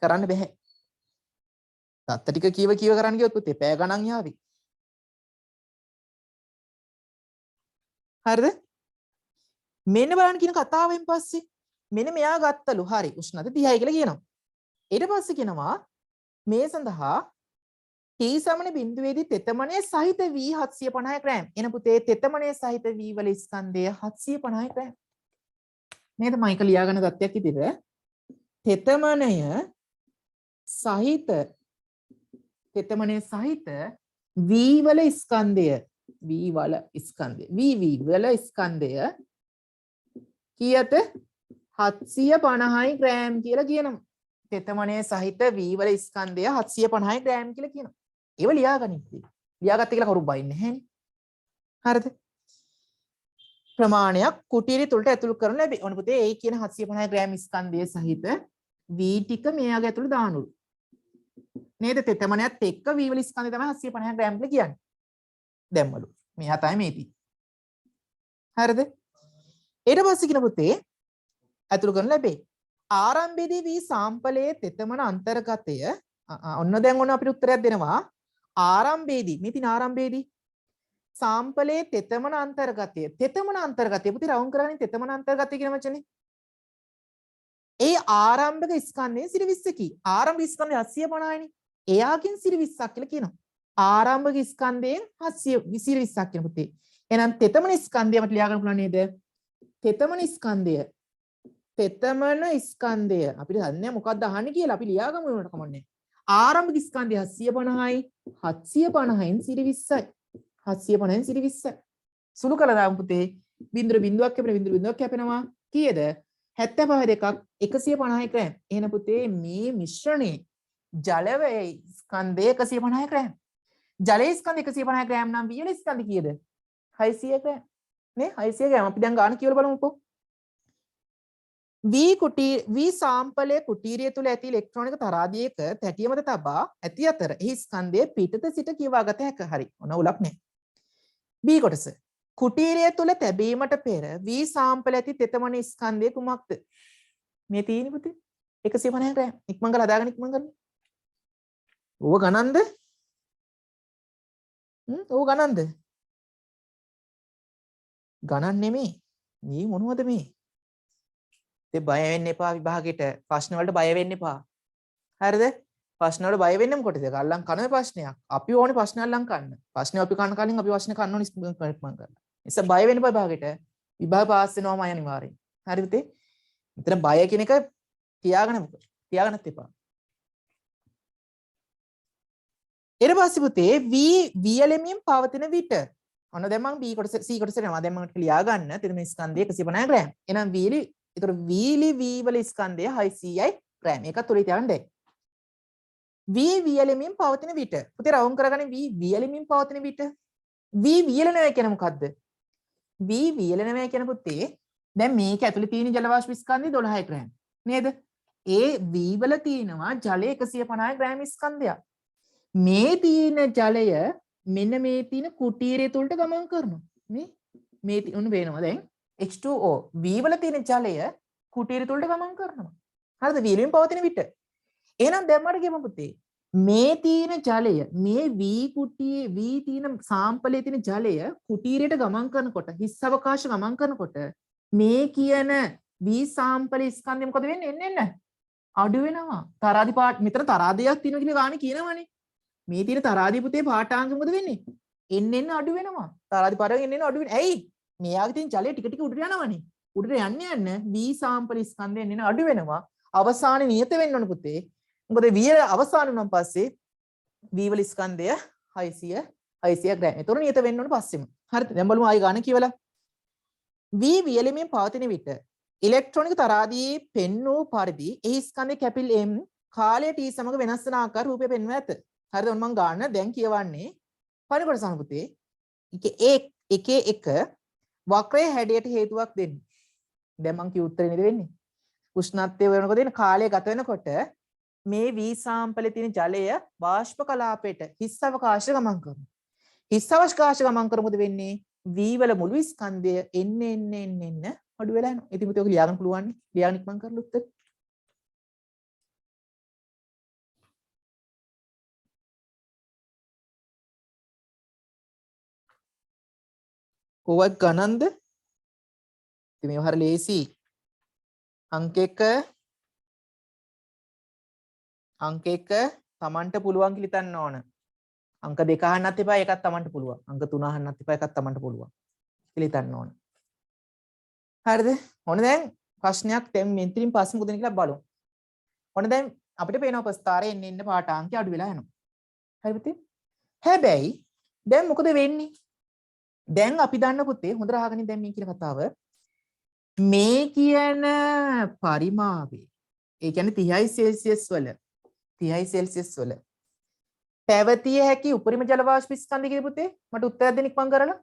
කරන්න බෑ. තත්ත ටික කීව කරන්න ගියොත් පුතේ පැය ගණන් යාවි. හරිද? මෙන්න බලන්න කියන කතාවෙන් පස්සේ මෙන්න මෙයා ගත්තලු. හරි. උෂ්ණත්වය 30යි කියලා කියනවා. ඊට පස්සේ කියනවා මේ සඳහා t සමන බිඳුවේදී තෙතමනය සහිත v 750 ග්‍රෑම්. එන පුතේ තෙතමනය සහිත v වල ස්කන්ධය 750 ග්‍රෑම්. නේද? මම එක ලියාගන්න தත්ත්වයක් ඉදිරියට. තෙතමනය සහිත v වල ස්කන්ධය වල ස්කන්ධය කීයද 750යි ග්‍රෑම් කියලා කියනවා. තෙතමනය සහිත v වල ස්කන්ධය 750යි ග්‍රෑම් කියලා කියනවා. ඒව ලියාගනින්න. ලියාගත්ත කියලා කවුරුත් බයින්නේ නැහැනේ. හරිද? ප්‍රමාණයක් කුටීරය තුලට ඇතුළු කරන ලැබේ. ඔන්න පුතේ ඒ කියන 750 ග්‍රෑම් ස්කන්ධය සහිත v ටික මෙයාගේ ඇතුළේ දානුලු. නේද? තෙතමනයත් එක්ක v වල ස්කන්ධය තමයි 750 ග්‍රෑම් කියලා කියන්නේ. දැම්මලු. මෙයා තමයි මේ තියෙන්නේ. හරිද? ඊට පස්සේ කියන පුතේ ඇතුළු කරන ලැබේ. ආරම්භයේදී වී සාම්පලයේ තෙතමන අන්තර්ගතය ඔන්න දැන් ඔන්න අපිට උත්තරයක් දෙනවා. ආරම්භයේදී මේ තියෙන ආරම්භයේදී සාම්පලයේ තෙතමන අන්තර්ගතය පුතේ රවුම් කරගන්නේ තෙතමන අන්තර්ගතය කියන වචනේ. ඒ ආරම්භක ස්කන්ධයේ 20කි. ආරම්භක ස්කන්ධය 750යිනේ. එයාගෙන් 20ක් කියලා කියනවා. ආරම්භක ස්කන්ධයෙන් 720ක් කියන පුතේ. එහෙනම් තෙතමන ස්කන්ධය අපිට ලියා ගන්න පුළුවන් නේද? තෙතමන ස්කන්ධය අපිට දන්නේ මොකක්ද අහන්නේ කියලා අපි ලියාගමු උනට කමන්නේ. ආරම්භක ස්කන්ධය 750යි 750න් 20යි 750න් 20යි. සුළු කළා දාමු පුතේ. බිඳුවක් කැපෙනවා කීයද? 75 දෙකක් 150 ග්‍රෑම්. එහෙනම් පුතේ මේ මිශ්‍රණේ ජලයේ ස්කන්ධය 150 ග්‍රෑම්. ජලයේ ස්කන්ධය 150 ග්‍රෑම් නම් වියල ස්කන්ධය කීයද? 600 ග්‍රෑම්. නේ 600 ග්‍රෑම්. අපි දැන් ගාන කියලා බලමුකෝ. V සාම්පලයේ කුටීරය තුල ඇති ඉලෙක්ට්‍රෝනික තරාදියක තැටිය මත තබා ඇති අතර එහි ස්කන්ධය පිටත සිට කියවා ගත හැක. හරි. ඔන්න උලක් නැහැ. B කොටස. කුටීරය තුල තැබීමට පෙර V සාම්පලයේ ඇති තෙතමන ස්කන්ධය කුමක්ද? මේ තියෙන්නේ පුතේ 150 ග්‍රෑම්. ඉක්මන් කරලා හදාගන්න ඉක්මන් කරන්න. ඕව ගණන්ද? ඕව ගණන්ද? ගණන් නෙමෙයි. මේ මොනවද මේ? බය වෙන්න එපා විභාගෙට. ප්‍රශ්න වලට බය වෙන්න එපා. හරිද? ප්‍රශ්න වලට බය වෙන්නේ මොකටද? අල්ලන් කන ප්‍රශ්නයක්. අපි ඕනේ ප්‍රශ්න අල්ලන් කන්න. ප්‍රශ්න අපි කන කලින් අපි ප්‍රශ්න කන්න ඕනේ ඉක්මන් කරලා. නිසා බය වෙන්න එපා විභාගෙට. විභාග පාස් වෙනවම අනිවාර්යෙන්. හරිද පුතේ? මෙතන බය කියන එක තියාගන්නත් එපා. ඊට පස්සේ පුතේ වියලෙමින් පවතින විට ඔන්න දැන් මම B කොටස C කොටස යනවා. දැන් මම ලියා ගන්න. එතන මේ ස්කන්ධය 150 ග්‍රෑම්. එහෙනම් ඒතර වීලි වී වල ස්කන්ධය 600යි ග්‍රෑම්. ඒක තුලින් තියන්නේ. V වියලෙමින් පවතින විට. පුතේ රවුම් කරගන්නේ V වියලෙමින් පවතින විට. v වියලනවා කියන්නේ මොකද්ද? v වියලනවා කියන පුතේ දැන් මේක ඇතුලේ තියෙන ජල වාෂ්ප ස්කන්ධය 12 ග්‍රෑම් නේද? ඒ v වල තියෙනවා ජලය 150 ග්‍රෑම් ස්කන්ධයක්. මේ තියෙන ජලය මෙන්න මේ තියෙන කුටීරය තුලට ගමන් කරනවා. මේ උන් වෙනවා දැන් H2O v වල තියෙන ජලය කුටීරය තුලට ගමන් කරනවා. හරිද? වීලෙන් පවතින විට. එහෙනම් දැන් මට කියපන් පුතේ මේ තියෙන ජලය මේ v කුටියේ v තියෙන සාම්පලයේ තියෙන ජලය කුටීරයට ගමන් කරනකොට හිස් අවකාශ ගමන් කරනකොට මේ කියන v සාම්පලයේ ස්කන්ධය මොකද වෙන්නේ? එන්න අඩු වෙනවා. තරාදි පාට මෙතන තරාදියක් තියෙනවා කියලා ගානේ කියනවනේ. මේ තියෙන තරාදිය පුතේ පාඨාංග මොකද වෙන්නේ? එන්න අඩු වෙනවා. තරාදි පාරෙන් එන්න අඩු වෙන්නේ. ඇයි? මෙයාගේ තියෙන ජලය ටික ටික උඩට යනවනේ. උඩට යන්න v සාම්පල ස්කන්ධයෙන් එන්න අඩු වෙනවා. අවසානයේ නියත වෙන්න ඕන පුතේ. මොකද v අවසාන වුණාන් පස්සේ v වල ස්කන්ධය 600 ග්‍රෑම්. ඒතොර නියත වෙන්න ඕන පස්සෙම. හරිද? දැන් බලමු ආයි ගාන කියවලා. v වියලෙමින් පවතින විට ඉලෙක්ට්‍රෝනික තරාදියේ පෙන්වූ පරිදි එහි ස්කන්ධයේ කැපිල් m කාලය t සමග වෙනස් වන ආකාර රූපය පෙන්වා ඇත. හරිද? ඔන්න මම ගන්න දැන් කියවන්නේ පරිකොට සමපුතේ. එකේ එක වක්‍රයේ හැඩයට හේතුවක් දෙන්න. දැන් මම කිය උත්තරේ නේද වෙන්නේ? උෂ්ණත්වය වෙනකොට දෙන කාලය ගත වෙනකොට මේ v සාම්පලේ තියෙන ජලය වාෂ්ප කලාපයට හිස් අවකාශ ගමන් කරනවා. හිස් අවකාශ ගමන් කරමුද වෙන්නේ v වල මුළු ස්කන්ධය එන්න අඩු වෙලා යනවා. ඉතින් පුතේ ඔක ලියාගන්න පුළුවන් නේ. ලියාගෙන ඉක්මන් කරලා උත්තර. කොහොමද ගණන්ද? ඉතින් මේව හරිය ලේසි. අංක 1 තමන්ට පුළුවන් කියලා හිතන්න ඕන. අංක 2 අහන්නත් එපා ඒකත් තමන්ට පුළුවන්. අංක 3 අහන්නත් එපා ඒකත් තමන්ට පුළුවන්. කියලා හිතන්න ඕන. හරිද? ඔන්න දැන් ප්‍රශ්නයක් දැන් මෙතනින් පස්සේ මොකද කියලා බලමු. ඔන්න දැන් අපිට පේනවා ප්‍රස්තාරයේ එන්න පාඨාංකය අඩු වෙලා යනවා. හරි පුතේ? හැබැයි දැන් මොකද වෙන්නේ? දැන් අපි දන්න පුතේ හොඳට අහගනින් දැන් මේ කියන කතාව. මේ කියන පරිමාවේ ඒ කියන්නේ 30 සෙල්සියස් වල පැවතිය හැකි උපරිම ජල වාෂ්ප ස්කන්ධය කියලා පුතේ මට උත්තරයක් දෙන්න ඉක්මන් කරලා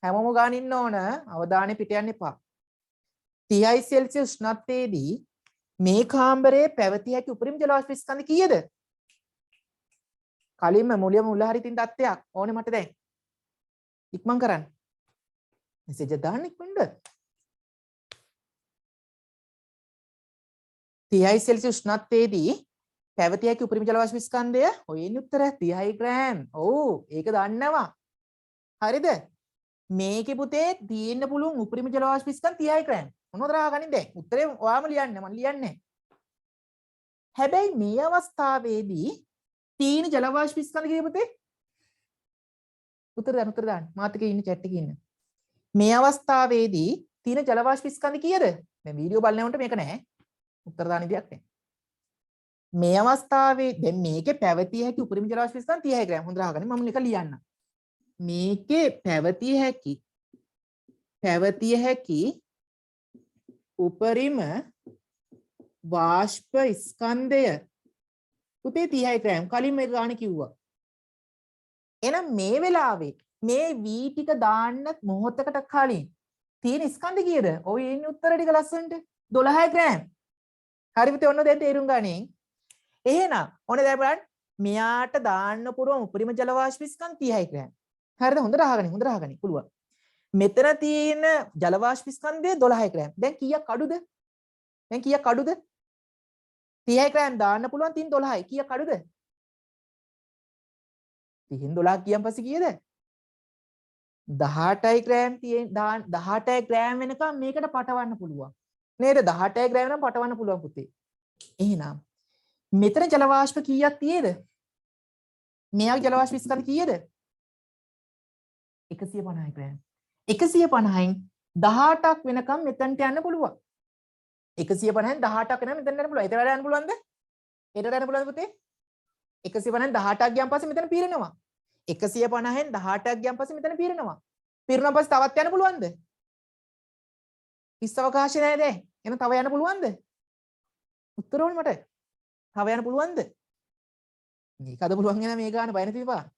හැමෝම ගාන ඉන්න ඕන අවධානය පිට යන්න එපා 30 සෙල්සියස් උෂ්ණත්වයේදී මේ කාමරයේ පැවතිය හැකි උපරිම ජල වාෂ්ප ස්කන්ධය කීයද කලින්ම මුල හරි තින් தත්ත්වයක් ඕනේ මට දැන් ඉක්මන් කරන්න මෙසේජ් එක දාන්න ඉක්මනට 30 සෙල්සියස් උෂ්ණත්වයේදී පැවතිය හැකි උපරිම ජල වාෂ්ප ස්කන්ධය ඔය ඉන්නේ උත්තරය 30 ග්‍රෑම්. ඔව් ඒක දන්නවා. හරිද? මේකේ පුතේ තියෙන්න පුළුවන් උපරිම ජල වාෂ්ප ස්කන්ධ 30 ග්‍රෑම්. මොනවද රාගනින් දැන්? උත්තරේ ඔයාම ලියන්න මම ලියන්නේ. හැබැයි මේ අවස්ථාවේදී තීන ජල වාෂ්ප ස්කන්ධ කියේ පුතේ? උත්තර දාන්න. මාත් එකේ ඉන්න chat එකේ ඉන්න. මේ අවස්ථාවේදී තීන ජල වාෂ්ප ස්කන්ධ කීයද? දැන් වීඩියෝ බලනකොට මේක නැහැ. උත්තර දාන්න විදියක් නැහැ. මේ අවස්ථාවේ දැන් මේකේ පැවතිය හැකි උපරිම ජල වාෂ්ප ස්කන්ධ 30 ග්‍රෑම්. හොඳට අහගන්න මම එක ලියන්න. මේකේ පැවතිය හැකි උපරිම වාෂ්ප ස්කන්ධය පුතේ 30 ග්‍රෑම්. කලින් මේක ගාන කිව්වා. එහෙනම් මේ වෙලාවේ මේ v ටික දාන්න මොහොතකට කලින් තියෙන ස්කන්ධ කීයද? ඔය ඉන්නේ උත්තර ටික ලස්සනට 12 ග්‍රෑම්. හරි පුතේ ඔන්න දැන් තේරුම් ගනින්. එහෙනම් ඔන්න දැන් බලන්න මෙයාට දාන්න පුළුවන් උපරිම ජල වාෂ්ප ස්කන්ධ 30 ග්‍රෑම්. හරිද? හොඳට අහගනින් පුළුවන්. මෙතන තියෙන ජල වාෂ්ප ස්කන්ධය 12 ග්‍රෑම්. දැන් කීයක් අඩුද? 30 ග්‍රෑම් දාන්න පුළුවන් තින් 12යි. කීයක් අඩුද? 30න් 12 කියන් පස්සේ කීයද? 18 ග්‍රෑම් 18 ග්‍රෑම් වෙනකම් මේකට පටවන්න පුළුවන්. නේද? 18 ග්‍රෑම් නම් පටවන්න පුළුවන් පුතේ. එහෙනම් මෙතන ජල වාෂ්ප කීයක් තියෙද? මෙයාගේ ජල වාෂ්ප ස්කන්ධ කීයද? 150 ග්‍රෑම්. 150න් 18ක් වෙනකම් මෙතනට යන්න පුළුවන්. 150න් 18ක් වෙනකම් මෙතනට යන්න පුළුවන්. ඒතර වැඩ යන්න පුළුවන්ද? ඒතර යන්න පුළුවන්ද පුතේ? 150න් 18ක් ගියන් පස්සේ මෙතන පීරනවා. 150න් 18ක් ගියන් පස්සේ මෙතන පීරනවා. පීරනවා පස්සේ තවත් යන්න පුළුවන්ද? හිස් අවකාශය නැහැ දැන්. එහෙනම් තව යන්න පුළුවන්ද? උත්තර ඕනේ මට. තව යන්න පුළුවන්ද? මේක අද පුළුවන් එන මේ ගාන බය නැතිපා.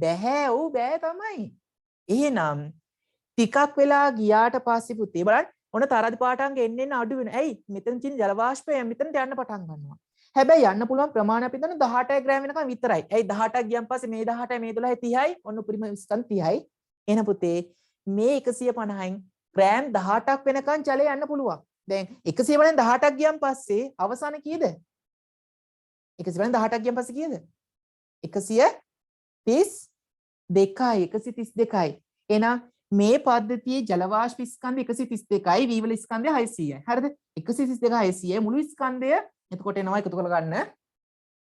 බෑ. ඔව් බෑ තමයි. එහෙනම් ටිකක් වෙලා ගියාට පස්සේ පුතේ බලන්න ඔන්න තරදි පාඨාංග එන්න එන්න අඩු වෙනවා. ඇයි? මෙතන තියෙන ජල වාෂ්පය මෙතනට යන්න පටන් ගන්නවා. හැබැයි යන්න පුළුවන් ප්‍රමාණය අපි දන්න 18 ග්‍රෑම් වෙනකන් විතරයි. ඇයි 18ක් ගියන් පස්සේ මේ 18 මේ 12 30යි. ඔන්න උපරිම ස්කන්ධ 30යි. එහෙනම් පුතේ මේ 150න් ග්‍රෑම් 18ක් වෙනකන් ජලය යන්න පුළුවන්. දැන් 150න් 18ක් ගියන් පස්සේ අවසාන කීයද? 150න් 18ක් ගියන් පස්සේ කීයද? 132යි. එහෙනම් මේ පද්ධතියේ ජල වාෂ්ප ස්කන්ධ 132යි වී වල ස්කන්ධය 600යි. හරිද? 132 600යි මුළු ස්කන්ධය එතකොට එනවා එකතු කරලා ගන්න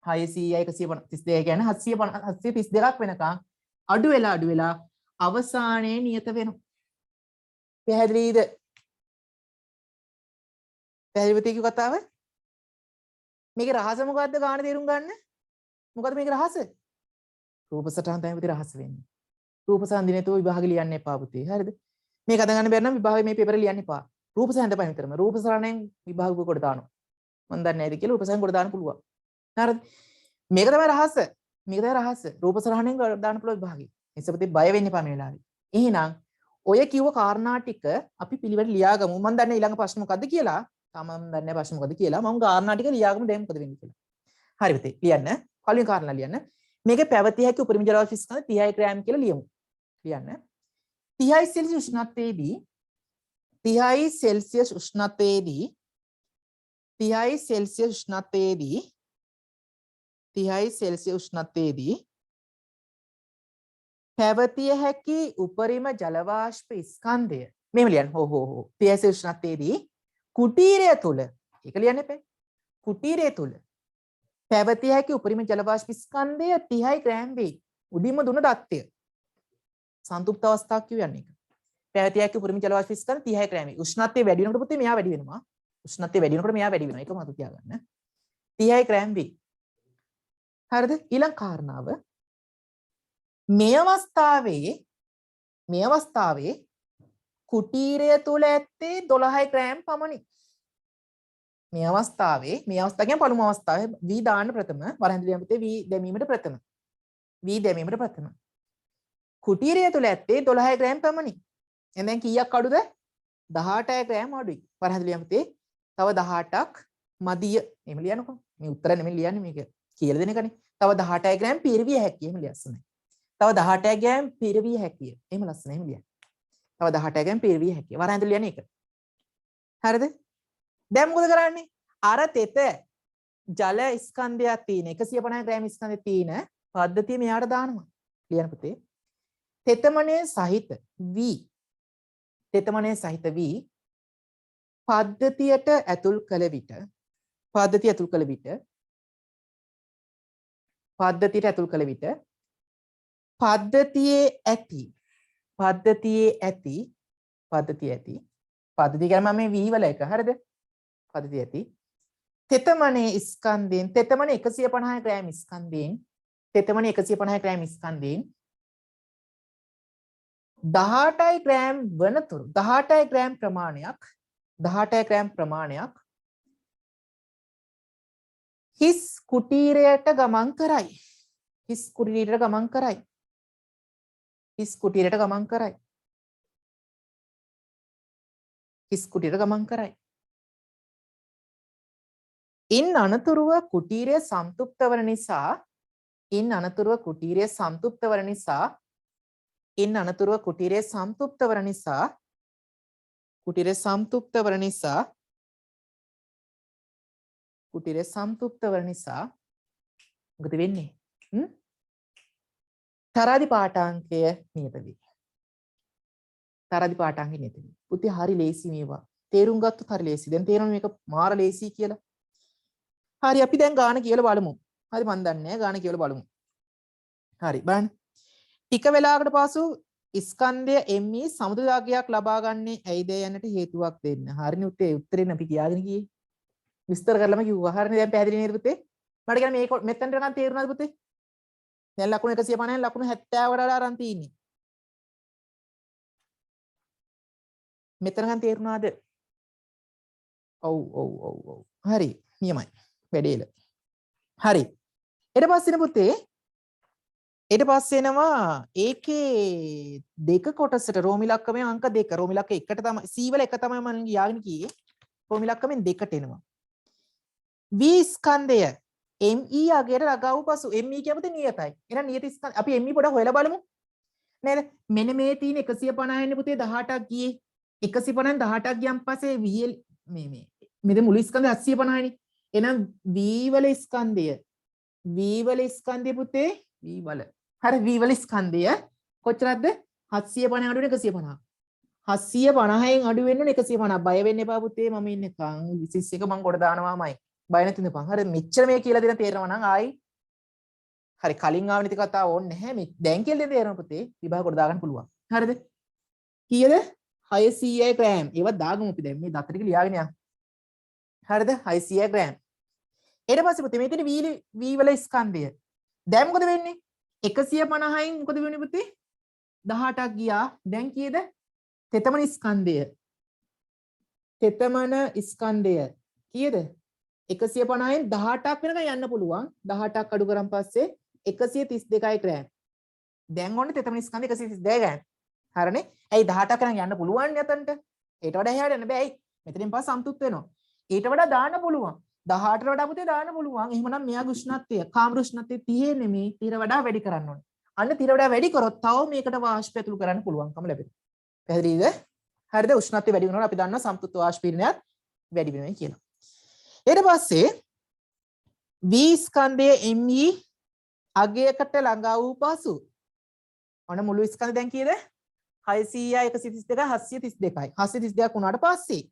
600යි 132 කියන්නේ 732ක් වෙනකන් අඩු වෙලා අවසානයේ නියත වෙනවා. පැහැදිලිද? පැහැදිලිද කිව්ව කතාව? මේකේ රහස මොකද්ද ගාන තේරුම් ගන්න? මොකද්ද මේකේ රහස? රූප සටහන් තමයි පුතේ රහස වෙන්නේ. රූප සටහන් දිනේතෝ විභාග ලියන්න එපා පුතේ. හරිද? මේක අද ගන්න බැරි නම් විභාගයේ මේ පේපරේ ලියන්න එපා. රූප සටහන් දෙපා විතරම. රූප සටහනෙන් විභාග කොට දානවා. මම දන්නේ නැයිද කියලා රූප සටහන් කොට දාන්න පුළුවන්. හරිද? මේක තමයි රහස. මේක තමයි රහස. රූප සටහනෙන් දාන්න පුළුවන් විභාගේ. එනිසා පුතේ බය වෙන්න එපා මේ වෙලාවේ. එහෙනම් ඔය කිව්ව කාරණා ටික අපි පිළිවෙල ලියාගමු. මම දන්නේ ඊළඟ ප්‍රශ්න මොකද්ද කියලා. තාම මම දන්නේ නැහැ ප්‍රශ්න මොකද්ද කියලා. මම කාරණා ටික ලියාගමු දැන් මොකද වෙන්නේ කියලා. හරි පුතේ ලියන්න. පළවෙනි කාරණා ලියන්න. මේකේ පැවතිය හැකි උපරිම ජල වාෂ්ප ස්කන්ධ 30 ග්‍රෑම් කියලා ලියමු. ලියන්න. 30 සෙල්සියස් උෂ්ණත්වයේදී 30 සෙල්සියස් උෂ්ණත්වයේදී 30 සෙල්සියස් උෂ්ණත්වයේදී 30 සෙල්සියස් උෂ්ණත්වයේදී පැවතිය හැකි උපරිම ජල වාෂ්ප ස්කන්ධය මෙහෙම ලියන්න. හෝ 30 සෙල්සියස් උෂ්ණත්වයේදී කුටීරය තුල ඒක ලියන්න එපා. කුටීරය තුල පැවතිය හැකි උපරිම ජල වාෂ්ප ස්කන්ධය 30 ග්‍රෑම් වේ. උඩින්ම දුන தත්ත්වය. සංතෘප්ත අවස්ථාවක් කියන්නේ ඒක. පැවතිය හැකි උපරිම ජල වාෂ්ප ස්කන්ධ 30 ග්‍රෑම් වේ. උෂ්ණත්වය වැඩි වෙනකොට පුතේ මෙයා වැඩි වෙනවා. උෂ්ණත්වය වැඩි වෙනකොට මෙයා වැඩි වෙනවා. ඒක මතක තියාගන්න. 30 ග්‍රෑම් වේ. හරිද? ඊළඟ කාරණාව මේ අවස්ථාවේ කුටීරය තුල ඇත්තේ 12 ග්‍රෑම් පමණි. මේ අවස්ථාව කියන්නේ පළමු අවස්ථාවේ වී දාන්න ප්‍රථම වරහන් පුතේ වී දැමීමට ප්‍රථම කුටීරය තුල ඇත්තේ 12 ග්‍රෑම් පමණි. එහෙනම් කීයක් අඩුද? 18 ග්‍රෑම් අඩුයි. වරහන් පුතේ තව 18ක් මදිය. එහෙම ලියන්නකෝ. මේ උත්තර නෙමෙයි ලියන්නේ මේක කියලා දෙන එකනේ. තව 18 ග්‍රෑම් පිරවිය හැකියි. එහෙම ලියස්සනේ. තව 18 ග්‍රෑම් පිරවිය හැකියි. එහෙම ලස්සන එහෙම ලියන්න. තව 18 ග්‍රෑම් පිරවිය හැකියි. වරහන් ලියන්නේ ඒක. හරිද? දැන් මොකද කරන්නේ? අර තෙත ජල ස්කන්ධයක් තියෙන 150 ග්‍රෑම් ස්කන්ධයක් තියෙන පද්ධතිය මෙයාට දානවා. ලියන්න පුතේ. තෙතමනේ සහිත V පද්ධතියට ඇතුල් කළ විට පද්ධතියේ ඇති පද්ධතිය කියන්නේ මම මේ V වල එක හරිද? පද්ධතිය ඇති තෙතමනේ ස්කන්ධයෙන් තෙතමනේ 150 ග්‍රෑම් ස්කන්ධයෙන් 18 ග්‍රෑම් වනතුරු 18 ග්‍රෑම් ප්‍රමාණයක් හිස් කුටීරයට ගමන් කරයි. ඉන් අනතුරුව කුටීරය සම්තුප්ත වන නිසා මොකද වෙන්නේ? තරාදි පාඨාංකය නියත වේ. පුතේ හරි ලේසි මේවා. තේරුම් ගත්තොත් හරි ලේසි. දැන් තේරෙනවා මේක මාර ලේසි කියලා. හරි අපි දැන් ගාන කියලා බලමු. හරි මන් දන්නේ නැහැ ගාන කියලා බලමු. හරි බලන්න. ටික වෙලාවකට පසු ස්කන්ධය ME සමුදායයක් ලබා ගන්නේ ඇයිද යන්නට හේතුවක් දෙන්න. හරිනේ උත්තේ උත්තරෙන් අපි කියාගෙන ගියේ. විස්තර කරලම කිව්වා. හරිනේ දැන් පැහැදිලි නේද පුතේ? මට කියන්නේ මේක මෙතනට නිකන් තේරුණාද පුතේ? දැන් ලකුණු 150න් ලකුණු 70 වඩා අරන් තියෙන්නේ. මෙතනකන් තේරුණාද? ඔව්. හරි. නියමයි. වැඩේල. හරි. ඊට පස්සේ පුතේ ඊට පස්සේ එනවා ඒකේ දෙක කොටසට රෝමි ලක්කමේ අංක දෙක රෝමි ලක්ක එකට තමයි C වල එක තමයි මම ගියාගෙන කියේ රෝමි ලක්කමෙන් දෙකට එනවා V ස්කන්ධය ME අගයට ළඟා වූ පසු ME කියපොතේ නියතයි එහෙනම් නියත ස්කන්ධ අපි ME පොඩ හොයලා බලමු නේද මෙන්න මේ තියෙන 150 ඉන්නේ පුතේ 18ක් ගියේ 150න් 18ක් ගියන් පස්සේ VL මේ මුළු ස්කන්ධය 750 නේ එහෙනම් V වල ස්කන්ධය පුතේ V වල හරි V වල ස්කන්ධය කොච්චරද 750 අඩු වෙන 150 750න් අඩු වෙන්න 150 බය වෙන්න එපා පුතේ මම ඉන්නකම් 21 මම කොට දානවාමයි බය නැති ඉඳපන් හරි මෙච්චර මේ කියලා දෙන තේරෙනවා නම් ආයි හරි කලින් ආව නිති කතාව ඕනේ නැහැ මේ දැන් කියලා දෙන තේරෙනවා පුතේ විභාග කොට දාගන්න පුළුවන් හරිද කීයද 600 ග්‍රෑම් ඒව දාගමු අපි දැන් මේ දත ටික ලියාගෙන යන්න හරිද 600 ග්‍රෑම් ඊට පස්සේ පුතේ මේ තියෙන V වල ස්කන්ධය දැන් මොකද වෙන්නේ 150න් මොකද වෙන්නේ පුතේ 18ක් ගියා දැන් කීයද තෙතමන ස්කන්ධය කීයද 150න් 18ක් වෙනකන් යන්න පුළුවන් 18ක් අඩු කරන් පස්සේ 132යි ග්‍රෑම් දැන් ඔන්න තෙතමන ස්කන්ධය 132 ග්‍රෑම් හරිනේ ඇයි 18ක් වෙනකන් යන්න පුළුවන් නේ අතන්ට ඊට වඩා එහාට යන්න බෑ ඇයි මෙතනින් පස්සේ සම්තුත් වෙනවා ඊට වඩා දාන්න පුළුවන් 18ට වඩා පුතේ දාන්න පුළුවන් එහෙමනම් මෙයාගේ උෂ්ණත්වය කාම උෂ්ණත්වය 30 නෙමෙයි 30 වඩා වැඩි කරන්න ඕනේ අන්න 30 වඩා වැඩි කරොත් තව මේකට වාෂ්පය ඇතුළු කරන්න පුළුවන්කම ලැබෙනවා පැහැදිලිද හරිද උෂ්ණත්වය වැඩි වෙනකොට අපි දන්නවා සම්තුත් වාෂ්පීකරණයත් වැඩි වෙනවා කියලා ඊට පස්සේ V ස්කන්ධයේ ME අගයකට ළඟා වූ පසු ඔන්න මුළු ස්කන්ධය දැන් කීයද 600 132 732යි 732ක් වුණාට පස්සේ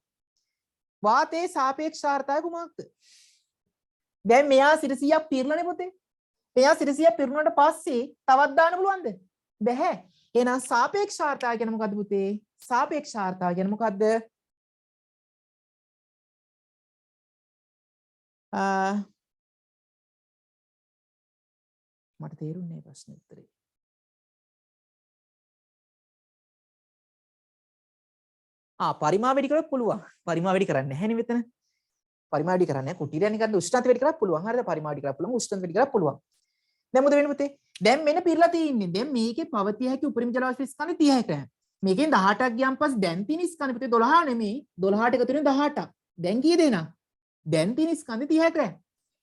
වාතයේ සාපේක්ෂාර්ථය කුමක්ද දැන් මෙයා 100ක් පිරලානේ පුතේ මෙයා 100ක් පිරුණාට පස්සේ තවත් දාන්න පුළුවන්ද බැහැ එහෙනම් සාපේක්ෂාර්ථය කියන්නේ මොකද්ද පුතේ සාපේක්ෂාර්ථය කියන්නේ මොකද්ද මට තේරුන්නේ නැහැ ප්‍රශ්නේ උත්තරේ පරිමා වැඩි කරොත් පුළුවන් පරිමා වැඩි කරන්නේ නැහැ නේ මෙතන පරිමා වැඩි කරන්නේ කුටීරය නිකන් උෂ්ණත්වය වැඩි කරලා පුළුවන් හරිද පරිමා වැඩි කරලා පුළුවන් උෂ්ණත්වය වැඩි කරලා පුළුවන් දැන් මොකද වෙන්නේ පුතේ දැන් මෙන්න පිරලා තියෙන්නේ දැන් මේකේ පවතිය හැකි උපරිම ජල වාෂ්ප ස්කන්ධය 30යි ග්‍රෑම් මේකෙන් 18ක් ගියන් පස්සේ දැන් තියෙන ස්කන්ධය පුතේ 12 නෙමෙයි 12ට එකතු වෙන 18ක් දැන් කීයද එහෙනම් දැන් තියෙන ස්කන්ධය 30යි ග්‍රෑම්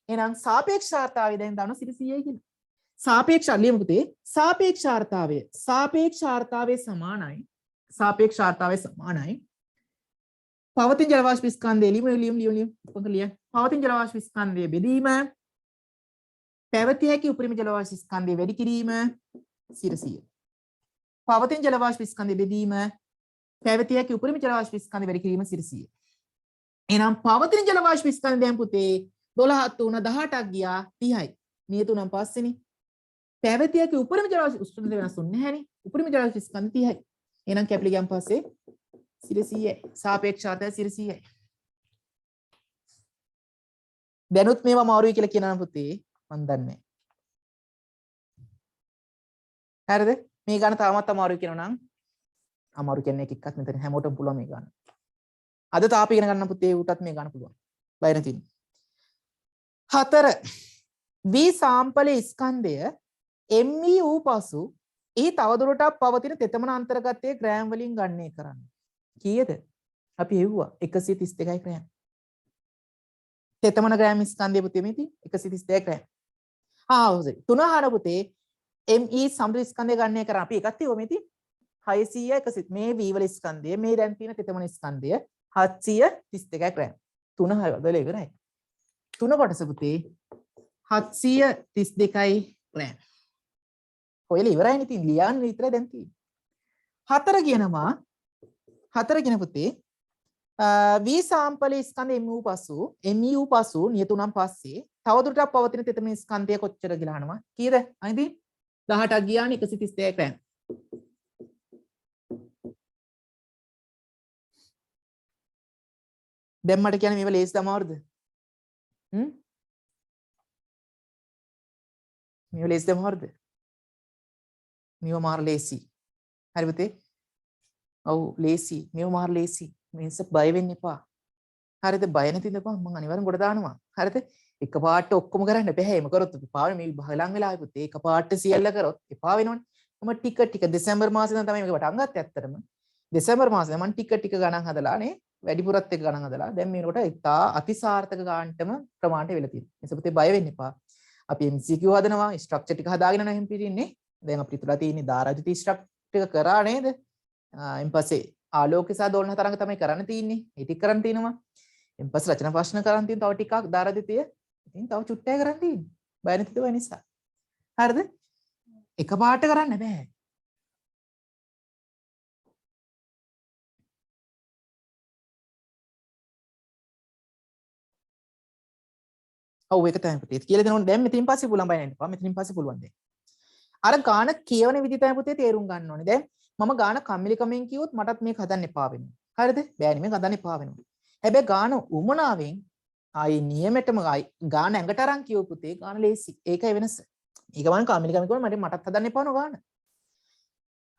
එහෙනම් සාපේක්ෂාර්ථාවය දැන් දානවා 100යි කියලා සාපේක්ෂ ලියමු පුතේ සාපේක්ෂාර්ථාවය සමානයි පවතින ජල වාෂ්ප ස්කන්ධය ලියමු පවතින ජල වාෂ්ප ස්කන්ධය බෙදීම පැවතිය හැකි උපරිම ජල වාෂ්ප ස්කන්ධය වැඩි කිරීම 100 පවතින ජල වාෂ්ප ස්කන්ධය බෙදීම පැවතිය හැකි උපරිම ජල වාෂ්ප ස්කන්ධය වැඩි කිරීම 100 එහෙනම් පවතින ජල වාෂ්ප ස්කන්ධය දැන් පුතේ 12ක් තුන 18ක් ගියා 30යි නියතුණන් පස්සේනේ පැවතිය හැකි උපරිම ජල වාෂ්ප ස්කන්ධය වෙනස් වෙන්නේ නැහැනේ උපරිම ජල වාෂ්ප ස්කන්ධය 30යි එහෙනම් කැපිලි ගියන් පස්සේ 100යි සාපේක්ෂාර්ථය 100යි දැනුත් මේවා මාරුයි කියලා කියනවා පුතේ මන් දන්නේ හරිද මේ ගන්න තාමත් අමාරුයි කියනවා නම් අමාරු කියන්නේ එක එකක් මෙතන හැමෝටම පුළුවන් මේ ගන්න අද තාප ඉගෙන ගන්න පුතේ උටත් මේ ගන්න පුළුවන් බය නැතිනම් 4 V සාම්පලයේ ස්කන්ධය ME වූ පසු එහි තවදුරටත් පවතින තෙතමන අන්තර්ගතයේ ග්‍රෑම් වලින් ගණනය කරන්න කීයද අපි හෙව්වා 132යි ග්‍රෑම් තෙතමන ග්‍රෑම් ස්කන්ධය පුතේ මේ තියෙන්නේ 132 ග්‍රෑම් හරි 3 අහන පුතේ ME සම්බුදු ස්කන්ධය ගණනය කරා අපි එකක් තියෙව මේ තියෙන්නේ 600 100 මේ V වල ස්කන්ධය මේ දැන් තියෙන තෙතමන ස්කන්ධය 732 ග්‍රෑම් 3 හයවල ඉවරයි 3 කොටස පුතේ 732යි ග්‍රෑම් ඔයලා ඉවරයිනේ ඉතින් ලියන්න විතරයි දැන් තියෙන්නේ 4 කියන පුතේ V සාම්පලයේ ස්කන්ධ MU පසු නියතුණන් පස්සේ තවදුරටත් පවතින තෙතමන ස්කන්ධය කොච්චර කියලා අහනවා කීයද අයිති 18ක් ගියානේ 132 ග්‍රෑම් දැන් මට කියන්නේ මේව ලේසි දමාවරුද මේව ලේසි දමාවරුද මේව මාර ලේසි හරි පුතේ ඔව් ලේසි මේව මාර ලේසි මිනිස්ස බය වෙන්න එපා හරිද බය නැති ඉඳපන් මම අනිවාර්යෙන් කොට දානවා හරිද එකපාරට ඔක්කොම කරන්න බෑ. එහෙම කරොත් එපා මේ බලන් වෙලා ආපුත් එකපාරට සියල්ල කරොත් එපා වෙනවනේ. මම ටික දෙසැම්බර් මාසේ නම් තමයි මේක පටන් ගත්තේ ඇත්තටම. දෙසැම්බර් මාසේ මම ටික ගණන් හදලා නේ වැඩිපුරත් එක්ක ගණන් හදලා දැන් මේකට ඉතා අතිසාර්ථක ගානටම ප්‍රමාණයට වෙලා තියෙනවා. ඒ සපතේ බය වෙන්න එපා. අපි MCQ හදනවා ස්ට්‍රක්චර් ටික හදාගෙන නම් එහෙම පිටින්නේ. දැන් අපිට තුලා තියෙන්නේ ධාරාජිත ස්ට්‍රක්චර් ටික කරා නේද? ඊන් පස්සේ ආලෝක සහ දෝලන තරංග තමයි කරන්න තියෙන්නේ. ඒ ටික කරන්න තියෙනවා. ඊන් පස්සේ රචනා ප්‍රශ්න කරන්න තියෙන තව ටිකක් ධාරාජිතය. ඉතින් තව චුට්ටයි කරන්න තියෙන්නේ. බය නැතිව වෙන නිසා. හරිද? එකපාරට කරන්න බෑ. ඔව් ඒක තමයි පුතේ. කියලා දෙනවනේ දැන් මෙතනින් පස්සේ පුළුවන් බය නැන්න එපා. මෙතනින් පස්සේ පුළුවන් දැන්. අර ගාන කියවන විදිහ තමයි පුතේ තේරුම් ගන්න ඕනේ. දැන් මම ගාන කම්මිලිකමෙන් කිව්වොත් මටත් මේක හදන්න එපා වෙනවා. හරිද? බෑනේ මේක හදන්න එපා වෙනවා. හැබැයි ගාන උමනාවෙන් ආයි නියමෙටම ආයි ගාන ඇඟට අරන් කියව පුතේ ගාන ලේසි. ඒකයි වෙනස. ඒක මම කම්මිලිකමෙන් කිව්වොත් මටත් හදන්න එපා නෝ ගාන.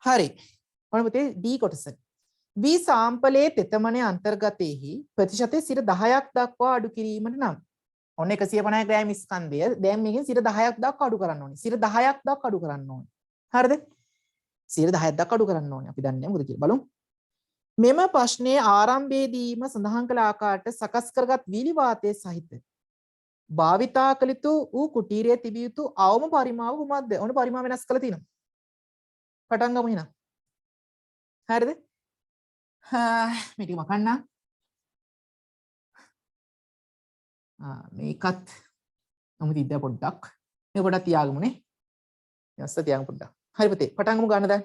හරි. මොන පුතේ D කොටස. V සාම්පලයේ තෙතමනේ අන්තර්ගතයේහි ප්‍රතිශතයේ 10ක් දක්වා අඩු කිරීමට නම් ඔන්න 150 ග්‍රෑම් ස්කන්ධය දැන් මේකෙන් 10ක් දක්වා අඩු කරන්න ඕනේ. 10ක් දක්වා අඩු කරන්න ඕනේ. හරිද? 10ක් දක්වා අඩු කරන්න ඕනේ. අපි දන්නේ මොකද කියලා බලමු. මෙම ප්‍රශ්නයේ ආරම්භයේදීම සඳහන් කළ ආකාරයට සකස් කරගත් වීලි වාතයේ සහිත භාවිතා කළ යුතු වූ කුටීරයේ තිබිය යුතු අවම පරිමාව කුමක්ද? ඔන්න පරිමාව වෙනස් කරලා තියෙනවා. පටන් ගමු එහෙනම්. හරිද? මේක මකන්න. මේකත් නමුත් ඉද්දා පොඩ්ඩක් මේ පොඩ්ඩක් තියාගමුනේ. යස්ස තියාගමු පොඩ්ඩක්. හරි පුතේ පටන් ගමු ගන්න දැන්.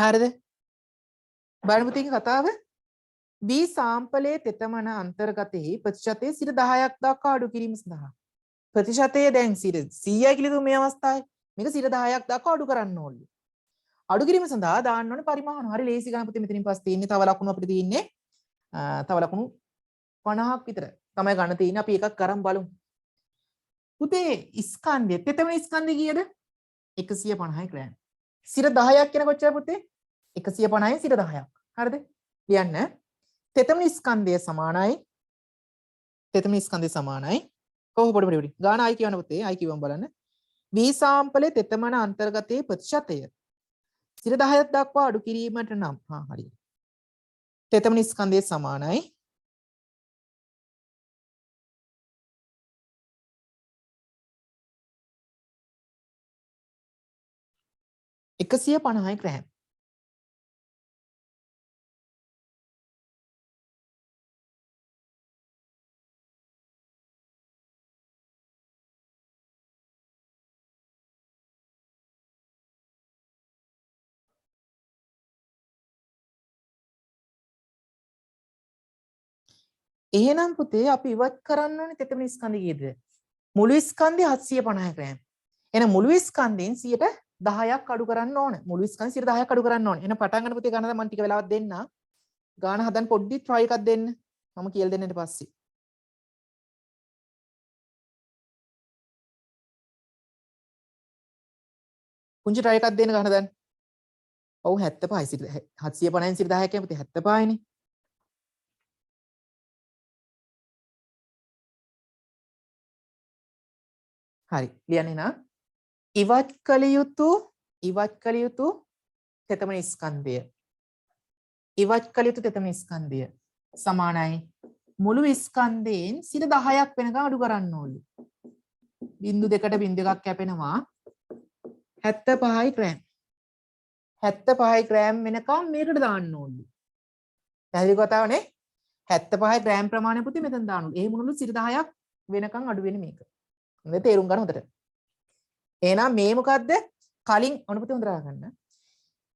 හරිද? බලමු පුතේ කතාව. B සාම්පලයේ තෙතමන අන්තර්ගතයේ ප්‍රතිශතයේ 10ක් දක්වා අඩු කිරීම සඳහා ප්‍රතිශතය දැන් 100යි කියලා දුන්නේ මේ අවස්ථාවේ. මේක 10ක් දක්වා අඩු කරන්න ඕනේ. අඩු කිරීම සඳහා දාන්න ඕනේ පරිමාණ. හරි ලේසි ගන්න පුතේ මෙතනින් පස්සේ තියෙන්නේ තව ලකුණු අපිට තියෙන්නේ. තව ලකුණු 50ක් විතර තමයි ගන්න තියෙන්නේ. අපි එකක් කරන් බලමු. පුතේ ස්කන්ධය තෙතමන ස්කන්ධය කීයද? 150 ග්‍රෑම්. 10ක් කියන කොච්චර පුතේ? 150යි 10ක්. හරිද? ලියන්න. තෙතමන ස්කන්ධය සමානයි. තෙතමන ස්කන්ධය සමානයි. පොඩි. ගාන I කියවන්න පුතේ. I කියවම් බලන්න. V සාම්පලයේ තෙතමන අන්තර්ගතයේ ප්‍රතිශතය 10ක් දක්වා අඩු කිරීමට නම් හරි. තෙතමන ස්කන්ධය සමානයි. එකසිය 50 ග්‍රෑම්. එහෙනම් පුතේ අපි ඉවත් කරන්න ඕනේ තෙතමන ස්කන්ධය කීයද? මුළු ස්කන්ධය 750 ග්‍රෑම්. එහෙනම් මුළු ස්කන්ධයෙන් 10ක් අඩු කරන්න ඕනේ. මුළු ස්කන්ධය 10ක් අඩු කරන්න ඕනේ. එහෙනම් පටන් ගන්න පුතේ ගන්න මම ටික වෙලාවක් දෙන්න. ගාන හදන්න පොඩ්ඩි try එකක් දෙන්න. මම කියලා දෙන්න ඊට පස්සේ. පුංචි try එකක් දෙන්න ගන්න දැන්. ඔව් 75 750න් 10ක් කියන පුතේ 75නේ. හරි ලියන්නේ නා ඉවත් කළ යුතු තෙතමන ස්කන්ධය තෙතමන ස්කන්ධය සමානයි මුළු ස්කන්ධයෙන් 10ක් වෙනකම් අඩු කරන්න ඕලු. බිංදු දෙකට බිංදු එකක් කැපෙනවා 75 ග්‍රෑම්. 75 ග්‍රෑම් වෙනකම් මේකට දාන්න ඕලු. පැහැදිලි කතාවනේ. 75 ග්‍රෑම් ප්‍රමාණය පුතේ මෙතන දාන්න ඕලු. ඒ මුළුල්ලු 10ක් වෙනකම් අඩු වෙන්නේ මේක. මේ තේරුම් ගන්න හොඳට. එහෙනම් මේ මොකද්ද? කලින් ඔන්න පුතේ හොඳට අහගන්න.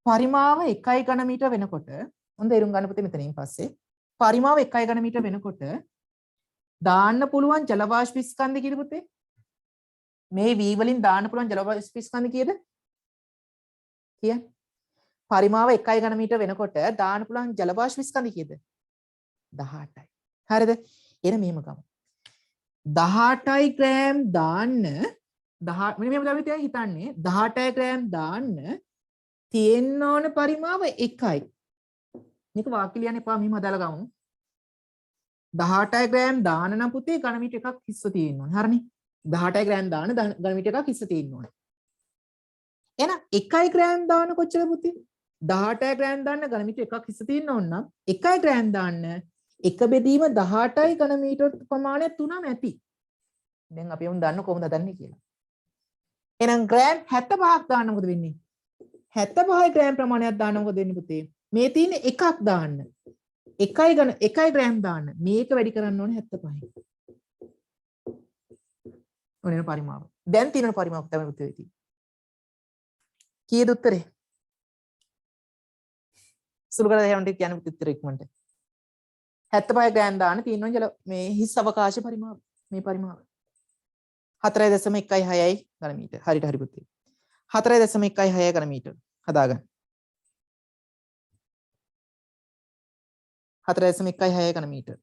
පරිමාව 1 ඝන මීටර වෙනකොට හොඳ ඉරුම් ගන්න පුතේ මෙතනින් පස්සේ පරිමාව 1 ඝන මීටර වෙනකොට දාන්න පුළුවන් ජල වාෂ්ප ස්කන්ධය කීයද පුතේ? මේ V වලින් දාන්න පුළුවන් ජල වාෂ්ප ස්කන්ධය කීයද? කියන්න. පරිමාව 1 ඝන මීටර වෙනකොට දාන්න පුළුවන් ජල වාෂ්ප ස්කන්ධය කීයද? 18යි. හරිද? එන මෙහෙම ගමු. 18යි ග්‍රෑම් දාන්න 10 මෙන්න මෙහෙම අපි හිතන්නේ 18 ග්‍රෑම් දාන්න තියෙන්න ඕන පරිමාව 1යි. මේක වාක්‍ය ලියන්න එපා මෙහෙම හදාලා ගමු. 18 ග්‍රෑම් දාන නම් පුතේ ඝන මීටර එකක් හිස්ස තියෙන්න ඕනේ. හරිනේ? 18 ග්‍රෑම් දාන ඝන මීටර එකක් හිස්ස තියෙන්න ඕනේ. එහෙනම් 1 ග්‍රෑම් දාන කොච්චරද පුතේ? 18 ග්‍රෑම් දාන්න ඝන මීටර එකක් හිස්ස තියෙන්න ඕන නම් 1 ග්‍රෑම් දාන්න 1 බෙදීම 18යි ඝන මීටර ප්‍රමාණය 3ම ඇති. දැන් අපි වුන් දන්න කොහොමද දන්නේ කියලා. එහෙනම් ග්‍රෑම් 75ක් දාන්න මොකද වෙන්නේ? 75 ග්‍රෑම් ප්‍රමාණයක් දාන්න මොකද වෙන්නේ පුතේ? මේ තියෙන්නේ එකක් දාන්න. 1 ග්‍රෑම් දාන්න. මේක වැඩි කරන්න ඕනේ 75යි. ඔන්න පරිමාව. දැන් තියෙන පරිමාවක් තමයි පුතේ තියෙන්නේ. කීයද උත්තරේ? සුළු කරලා එහෙම ටික කියන්න උත්තරේ ඉක්මනට. 75 ග්‍රෑම් දාන්න තියෙනවා මේ හිස් අවකාශ පරිමාව. මේ පරිමාව. 4.16යි ඝන මීටර. හරියට හරි පුතේ. 4.16 ඝන මීටර. හදාගන්න. 4.16 ඝන මීටර.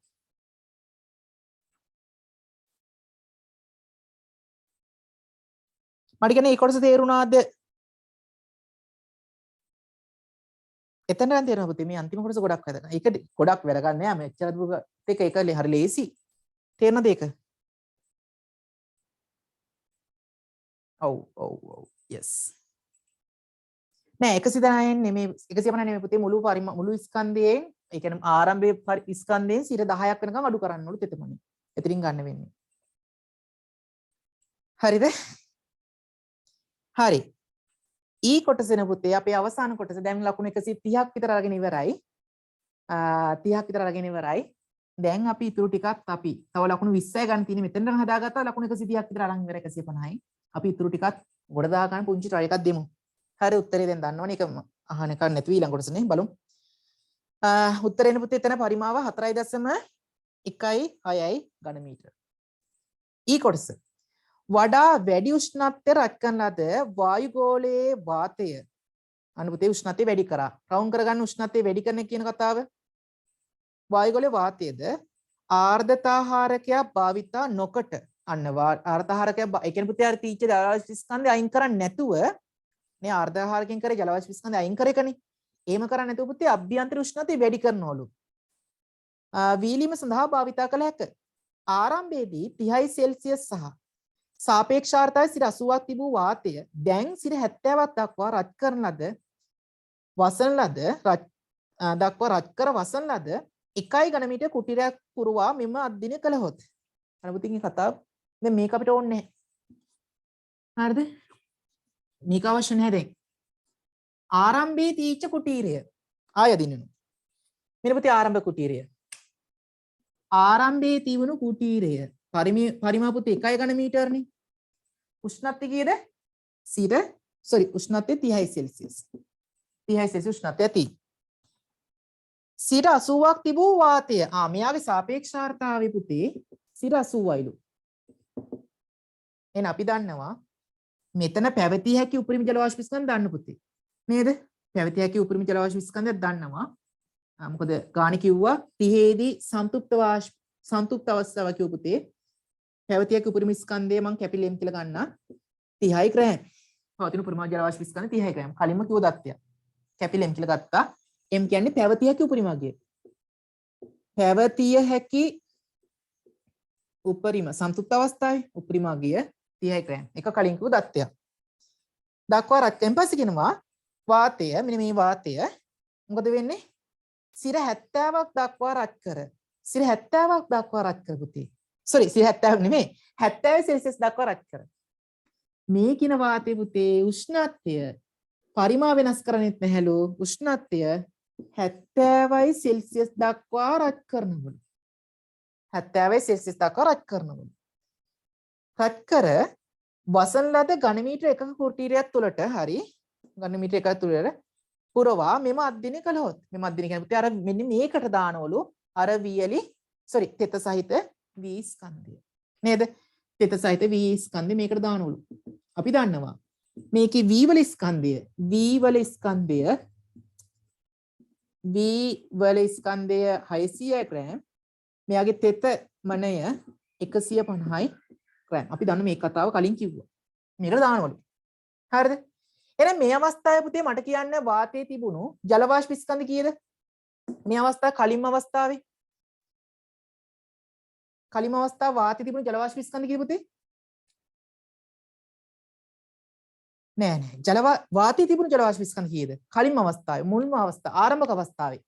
මට කියන්නේ මේ කොටස තේරුණාද? එතන නම් තේරෙනවා පුතේ මේ අන්තිම කොටස ගොඩක් වැදගත්. ඒක ගොඩක් වැදගත් නෑ. මෙච්චර දුරට ඒක හරි ලේසි. තේරෙනවද ඒක? ඔව්. yes. නෑ 109 නෙමෙයි 150 නෙමෙයි පුතේ මුළු ස්කන්ධයෙන් ඒ කියන්නේ ආරම්භයේ ස්කන්ධයෙන් 10ක් වෙනකම් අඩු කරන්න ඕනේ තෙතමනේ. එතනින් ගන්න වෙන්නේ. හරිද? හරි. ඊ කොටසෙන පුතේ අපේ අවසාන කොටස දැන් ලකුණු 130ක් විතර අරගෙන ඉවරයි. 30ක් විතර අරගෙන ඉවරයි. දැන් අපි ඊටු ටිකක් අපි තව ලකුණු 20යි ගන්න තියෙන්නේ මෙතෙන් නම් හදාගත්තා ලකුණු 130ක් විතර අරන් ඉවරයි 150යි. අපි ඊටු ටිකක් ගොඩ දා ගන්න පුංචි try එකක් දෙමු. හරි උත්තරේ දැන් දන්නවනේ ඒක අහන එකක් නැතුව ඊළඟ කොටසනේ බලමු. උත්තරේන පුතේ එතන පරිමාව 4.16යි ඝන මීටර. ඊ කොටස වඩා වැඩි උෂ්ණත්වය රත් කරන ලද වායුගෝලයේ වාතය අනුපුතේ උෂ්ණත්වය වැඩි කරා. රවුම් කරගන්න උෂ්ණත්වය වැඩි කරන කියන කතාව. වායුගෝලයේ වාතයද ආර්ද්‍රතාහාරකයක් භාවිතා නොකොට අන්න ආර්ද්‍රතාහාරකයක් ඒ කියන්නේ පුතේ අර තීච්ච ජලවාෂ්ප ස්කන්ධය අයින් කරන්නේ නැතුව මේ ආර්ද්‍රතාහාරකෙන් කරේ ජලවාෂ්ප ස්කන්ධය අයින් කර එකනේ. එහෙම කරන්නේ නැතුව පුතේ අභ්‍යන්තර උෂ්ණත්වය වැඩි කරනවලු. වීලීම සඳහා භාවිතා කළ හැක. ආරම්භයේදී 30යි සෙල්සියස් සහ සාපේක්ෂාර්ථය 80ක් තිබූ වාතය දැන් 70ක් දක්වා රත් කරන ලද වසන ලද වසන ලද 1 ඝන මීටර කුටීරයක් පුරවා මෙම අධ්‍යයනය කළහොත් අනුපුතින් මේ කතාව දැන් මේක අපිට ඕනේ නැහැ. හරිද? මේක අවශ්‍ය නැහැ දැන්. ආරම්භයේ තීච්ඡ කුටීරය ආය දිනනු. මෙන්න පුතේ ආරම්භ කුටීරය. ආරම්භයේ තිබුණු කුටීරය පරිමාව පුතේ 1 ඝන මීටරනේ. උෂ්ණත්වය කීයද? උෂ්ණත්වය 30යි සෙල්සියස්. 30යි සෙල්සියස් උෂ්ණත්වය ඇති. 80ක් තිබූ වාතය. මෙයාගේ සාපේක්ෂාර්ථතාවය පුතේ 80යිලු. එහෙනම් අපි දන්නවා මෙතන පැවතිය හැකි උපරිම ජල වාෂ්ප ස්කන්ධ දන්න පුතේ. නේද? පැවතිය හැකි උපරිම ජල වාෂ්ප ස්කන්ධයක් දන්නවා. මොකද ගාණ කිව්වා 30 දී සන්තුෂ්ත අවස්ථාව කිව්ව පුතේ. පැවතිය හැකි උපරිම ස්කන්ධය මම කැපිටල් M කියලා ගන්නවා 30යි ග්‍රෑම්. පවතින උපරිම ජල වාෂ්ප ස්කන්ධය 30යි ග්‍රෑම්. කලින්ම කිව්ව දත්තය. කැපිටල් M කියලා ගත්තා. M කියන්නේ පැවතිය හැකි උපරිමග්ගය. පැවතිය හැකි උපරිම සන්තුෂ්ත අවස්ථාවේ උපරිමග්ගය 30යි ග්‍රෑම්. එක කලින් කිව්ව දත්තය. දක්වා රත් කරන් පස්සේ කියනවා වාතය මෙන්න මේ වාතය මොකද වෙන්නේ? 70ක් දක්වා රත් කර. 70ක් දක්වා රත් කර පුතේ. 70 නෙමෙයි 70 සෙල්සියස් දක්වා රත් කර. මේ කින වාතයේ පුතේ උෂ්ණත්වය පරිමා වෙනස් කරන්නේත් නැහැලු. උෂ්ණත්වය 70යි සෙල්සියස් දක්වා රත් කරනවලු. 70යි සෙල්සියස් දක්වා රත් කරනවලු. රත් කර වසන ලද ඝන මීටර එකක කුටීරයක් තුළට හරි ඝන මීටර එකක තුළට පුරවා මෙම අධ්‍යයනය කළහොත් මෙම අධ්‍යයනය කියන්නේ පුතේ අර මෙන්න මේකට දානවලු අර වියලි තෙත සහිත වී ස්කන්ධය නේද? තෙත සහිත වී ස්කන්ධය මේකට දානවලු. අපි දන්නවා මේකේ වී වල ස්කන්ධය වී වල ස්කන්ධය 600 ග්‍රෑම් මෙයාගේ තෙත මණය 150යි ග්‍රෑම්. අපි දන්න මේ කතාව කලින් කිව්වා. මේකට දානවලු. හරිද? එහෙනම් මේ අවස්ථාවේ පුතේ මට කියන්න වාතයේ තිබුණු ජල වාෂ්ප ස්කන්ධ කීයද? මේ අවස්ථාව කලින් අවස්ථාවේ වාතයේ තිබුණු ජල වාෂ්ප ස්කන්ධ කීයද පුතේ? නෑ වාතයේ තිබුණු ජල වාෂ්ප ස්කන්ධ කීයද? කලින් අවස්ථාවේ මුල්ම අවස්ථාව ආරම්භක අවස්ථාවේ.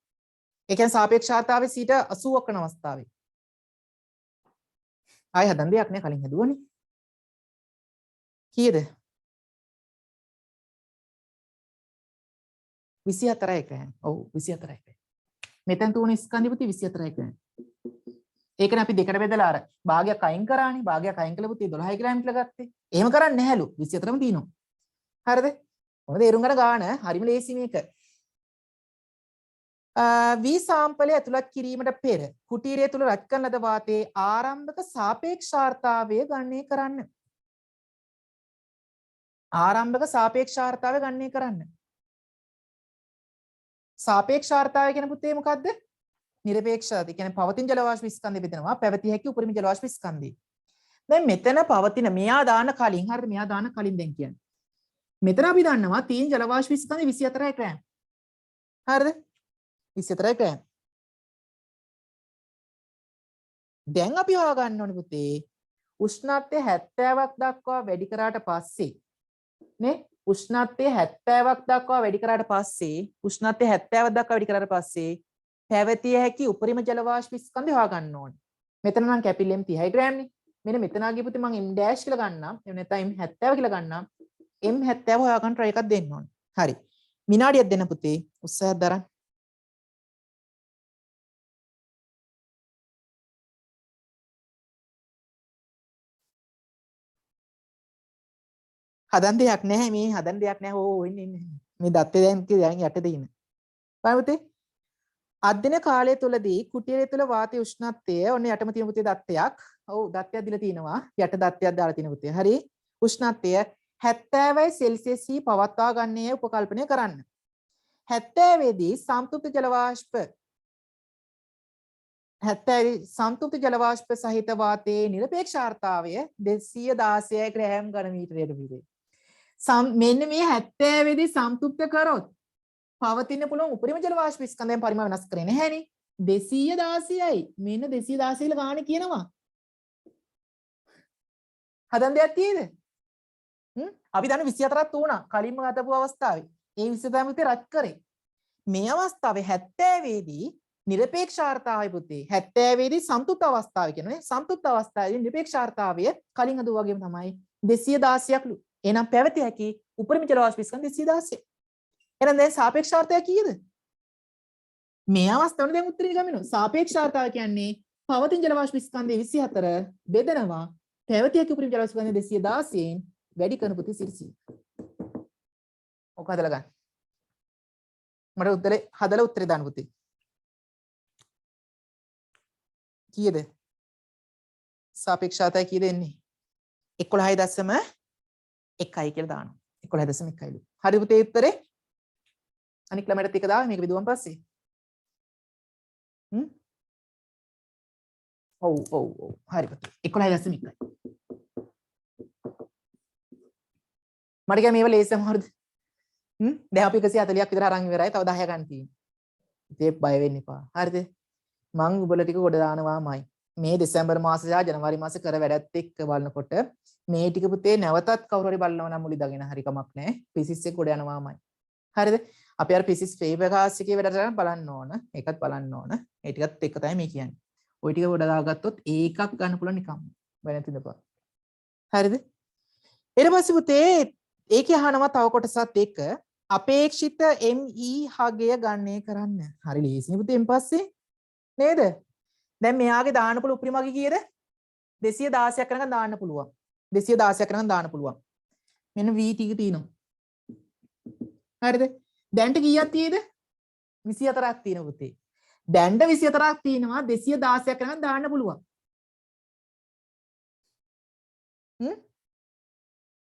ඒ කියන්නේ සාපේක්ෂතාවයේ 80ක් වන අවස්ථාවේ. ආය හදන්න දෙයක් නෑ කලින් හදුවනේ. කීයද? 24යි ග්‍රෑම්. ඔව් 24යි ග්‍රෑම්. මෙතන තුන ස්කන්ධය පුතේ 24යි ග්‍රෑම්. ඒකනේ අපි දෙකට බෙදලා අර භාගයක් අයින් කරානේ. භාගයක් අයින් කළා පුතේ 12යි ග්‍රෑම් කියලා ගත්තේ. එහෙම කරන්නේ නැහැලු. 24ම තියෙනවා. හරිද? මොකද තේරුම් ගන්න ගාන හරිම ලේසි මේක. වී සාම්පලය ඇතුළත් කිරීමට පෙර කුටීරය තුල රත් කරන ලද වාතයේ ආරම්භක සාපේක්ෂාර්ථාවය ගණනය කරන්න. ආරම්භක සාපේක්ෂාර්ථාවය ගණනය කරන්න. සාපේක්ෂාර්ථාවය කියන පුතේ මොකද්ද? නිරපේක්ෂතාවය. ඒ කියන්නේ පවතින ජල වාෂ්ප ස්කන්ධය බෙදෙනවා පැවතිය හැකි උපරිම ජල වාෂ්ප ස්කන්ධය. දැන් මෙතන පවතින මෙයා දාන කලින් හරිද? මෙයා දාන කලින් දැන් කියන්නේ. මෙතන අපි දන්නවා තීන් ජල වාෂ්ප ස්කන්ධය 24යි ග්‍රෑම්. හරිද? 24යි ග්‍රෑම්. දැන් අපි හොයාගන්න ඕනේ පුතේ උෂ්ණත්වය 70ක් දක්වා වැඩි කරාට පස්සේ නේ උෂ්ණත්වය 70ක් දක්වා වැඩි කරාට පස්සේ පැවතිය හැකි උපරිම ජල වාෂ්ප ස්කන්ධය හොයාගන්න ඕනේ. මෙතන නම් කැපිල් M 30යි ග්‍රෑම් නේ. මෙන්න මෙතන ආගේ පුතේ මම M ඩෑෂ් කියලා ගන්නම්. එහෙම නැත්නම් M 70 කියලා ගන්නම්. M 70 හොයාගන්න try එකක් දෙන්න ඕනේ. හරි. විනාඩියක් දෙන්න පුතේ. උත්සාහයක් දරන්න. හදන්න දෙයක් නැහැ මේ හදන්න දෙයක් නැහැ ඕ ඉන්නේ මේ දත්තේ දැන් යටද ඉන්න බලන්න පුතේ අධ්‍යයන කාලය තුලදී කුටීරය තුල වාතයේ උෂ්ණත්වය ඔන්න යටම තියෙන පුතේ දත්තයක් ඔව් දත්තයක් දීලා තිනවා යට දත්තයක් දාලා තියෙන පුතේ හරි උෂ්ණත්වය 70යි සෙල්සියස් පවත්වා ගන්නේ උපකල්පනය කරන්න 70 දී සම්තෘප්ත ජල වාෂ්ප 70 සම්තෘප්ත ජල වාෂ්ප සහිත වාතයේ නිරපේක්ෂාර්ථාවය 216 ග්‍රෑම් ඝන මීටරයට පිරේ මෙන්න මේ 70 දී සම්තෘප්ත කරොත් පවතින පුළුවන් උපරිම ජල වාෂ්ප ස්කන්ධයෙන් පරිමාණ වෙනස් කරේ නැහැනේ 216යි මෙන්න 216 කියලා ගානේ කියනවා හදන්න දෙයක් තියෙද අපි දන්න 24ක් තුණා කලින්ම ගතපු අවස්ථාවේ ඒ 24ම විතර රත් කරේ මේ අවස්ථාවේ 70 දී නිරපේක්ෂාර්ථාවය පුතේ 70 දී සම්තුප්ත අවස්ථාව කියන්නේ සම්තුප්ත අවස්ථාවේ නිරපේක්ෂාර්ථාවය කලින් හදුවා වගේම තමයි 216ක්ලු එහෙනම් පැවතිය හැකි උපරිම ජල වාෂ්ප ස්කන්ධ 216 එහෙනම් දැන් සාපේක්ෂාර්ථය කීයද මේ අවස්ථාවේ දැන් උත්තරේ ගමිනවා සාපේක්ෂාර්ථය කියන්නේ පවතින ජල වාෂ්ප ස්කන්ධය 24 බෙදනවා පැවතිය හැකි උපරිම ජල වාෂ්ප ස්කන්ධය 216න් වැඩි කරන පුතේ 100 ඔක හදලා ගන්න මට උත්තරේ හදලා උත්තරේ දාන්න පුතේ කීයද සාපේක්ෂතාවය කීයද එන්නේ 11.1යි කියලා දානවා 11.1යිලු හරි පුතේ උත්තරේ අනික් ළමයට ටික දාන්න මේක විදුවන් පස්සේ ඔව් හරි පුතේ 11.1යි මට කිය මේව ලේසියම හරිද දැන් අපි 140ක් විතර අරන් ඉවරයි තව 10 ගන්න තියෙනවා ඉතින් බය වෙන්න එපා හරිද මං උඹලා ටික කොට දානවාමයි මේ දෙසැම්බර් මාසේ සහ ජනවාරි මාසේ කර වැඩත් එක්ක බලනකොට මේ ටික පුතේ නැවතත් කවුරු හරි බලනවා නම් මුලි දාගෙන හරි කමක් නැහැ ෆිසික්ස් එක කොට යනවාමයි හරිද අපි අර ෆිසික්ස් පේපර් කාස් එකේ වැඩ කරලා බලන්න ඕන ඒකත් බලන්න ඕන ඒ ටිකත් එක තමයි මේ කියන්නේ ওই ටික කොට දාගත්තොත් ඒකක් ගන්න පුළුවන් නිකම් බය නැතිද බා හරිද ඊට පස්සේ පුතේ ඒකේ අහනවා තව කොටසත් එක්ක අපේක්ෂිත ME හගය ගණනය කරන්න හරි ලේසියි පුතේ එන් පස්සේ නේද දැන් මෙයාගේ දාන්න පුළුවන් උපරිම අගය කීයද 216ක් කරනකම් දාන්න පුළුවන් 216ක් වෙනකන් දාන්න පුළුවන්. මෙන්න v ටික තියෙනවා. හරිද? දැන්ට කීයක් තියෙද? 24ක් තියෙනවා පුතේ. දැන්ට 24ක් තියෙනවා 216ක් වෙනකන් දාන්න පුළුවන්.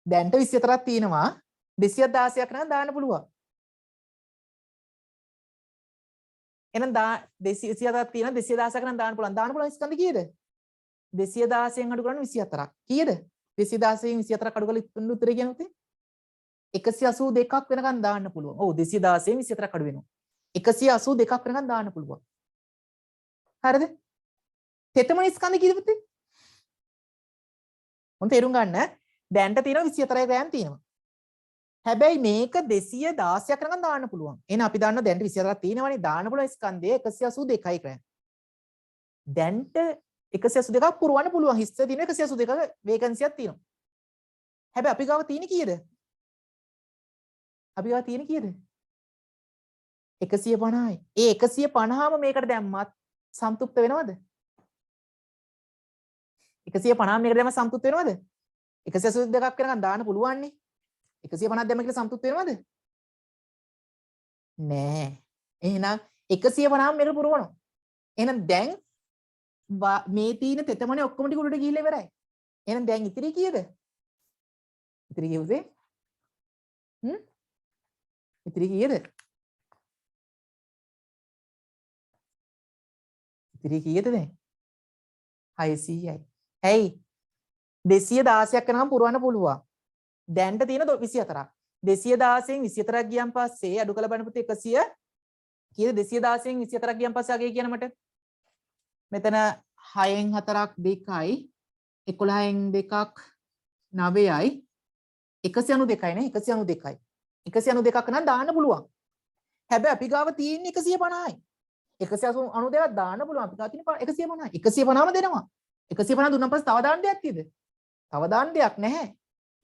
දැන්ට 24ක් තියෙනවා 216ක් වෙනකන් දාන්න පුළුවන්. එහෙනම් 224ක් තියෙනවා 216ක් වෙනකන් දාන්න පුළුවන්. දාන්න පුළුවන් ස්කන්ධ කීයද? 216න් අඩු කරන්නේ 24ක්. කීයද? 216න් 24ක් අඩු කරලා ඉතුරු උත්තරේ කියන්නේ පුතේ 182ක් වෙනකන් දාන්න පුළුවන්. ඔව් 216න් 24ක් අඩු වෙනවා. 182ක් වෙනකන් දාන්න පුළුවන්. හරිද? තෙතමන ස්කන්ධ කීයද පුතේ? මොන් තේරුම් ගන්න. දැන්ට තියෙනවා 24 ග්‍රෑම් තියෙනවා. හැබැයි මේක 216ක් වෙනකන් දාන්න පුළුවන්. එහෙනම් අපි දන්නවා දැන්ට 24ක් තියෙනවනේ දාන්න පුළුවන් ස්කන්ධය 182යි ග්‍රෑම්. දැන්ට 182ක් පුරවන්න පුළුවන්. හිස්ස තියෙන 182ක වේකන්සියක් තියෙනවා. හැබැයි අපි ගාව තියෙන්නේ කීයද? අපි ගාව තියෙන්නේ කීයද? 150යි. ඒ 150ම මේකට දැම්මත් සම්තුප්ත වෙනවද? 150 මේකට දැම්මත් සම්තුප්ත වෙනවද? 182ක් වෙනකන් දාන්න පුළුවන් නේ. 150ක් දැම්ම කියලා සම්තුප්ත වෙනවද? නෑ. එහෙනම් 150ම මේක පුරවනවා. එහෙනම් දැන් මේ තියෙන තෙතමනේ ඔක්කොම ටික උඩට ගිහිල්ලා ඉවරයි. එහෙනම් දැන් ඉතිරි කීයද? ඉතිරි කීයද? ඉතිරි කීයද? ඉතිරි කීයද දැන්? 600යි. ඇයි? 216ක් වෙනකම් පුරවන්න පුළුවන්. දැන්ට තියෙන 24ක්. 216න් 24ක් ගියන් පස්සේ අඩු කළ බලන්න පුතේ 100 කීයද? 216න් 24ක් ගියන් පස්සේ අගේ කියන මට. මෙතන 6න් 4ක් 2යි 11න් 2ක් 9යි 192යි නේ 192යි 192ක් නම් දාන්න පුළුවන්. හැබැයි අපි ගාව තියෙන්නේ 150යි. 192ක් දාන්න පුළුවන්. අපි ගාව තියෙන්නේ 150යි. 150ම දෙනවා. 150 දුන්නා පස්සේ තව දාන්න දෙයක් තියෙද? තව දාන්න දෙයක් නැහැ.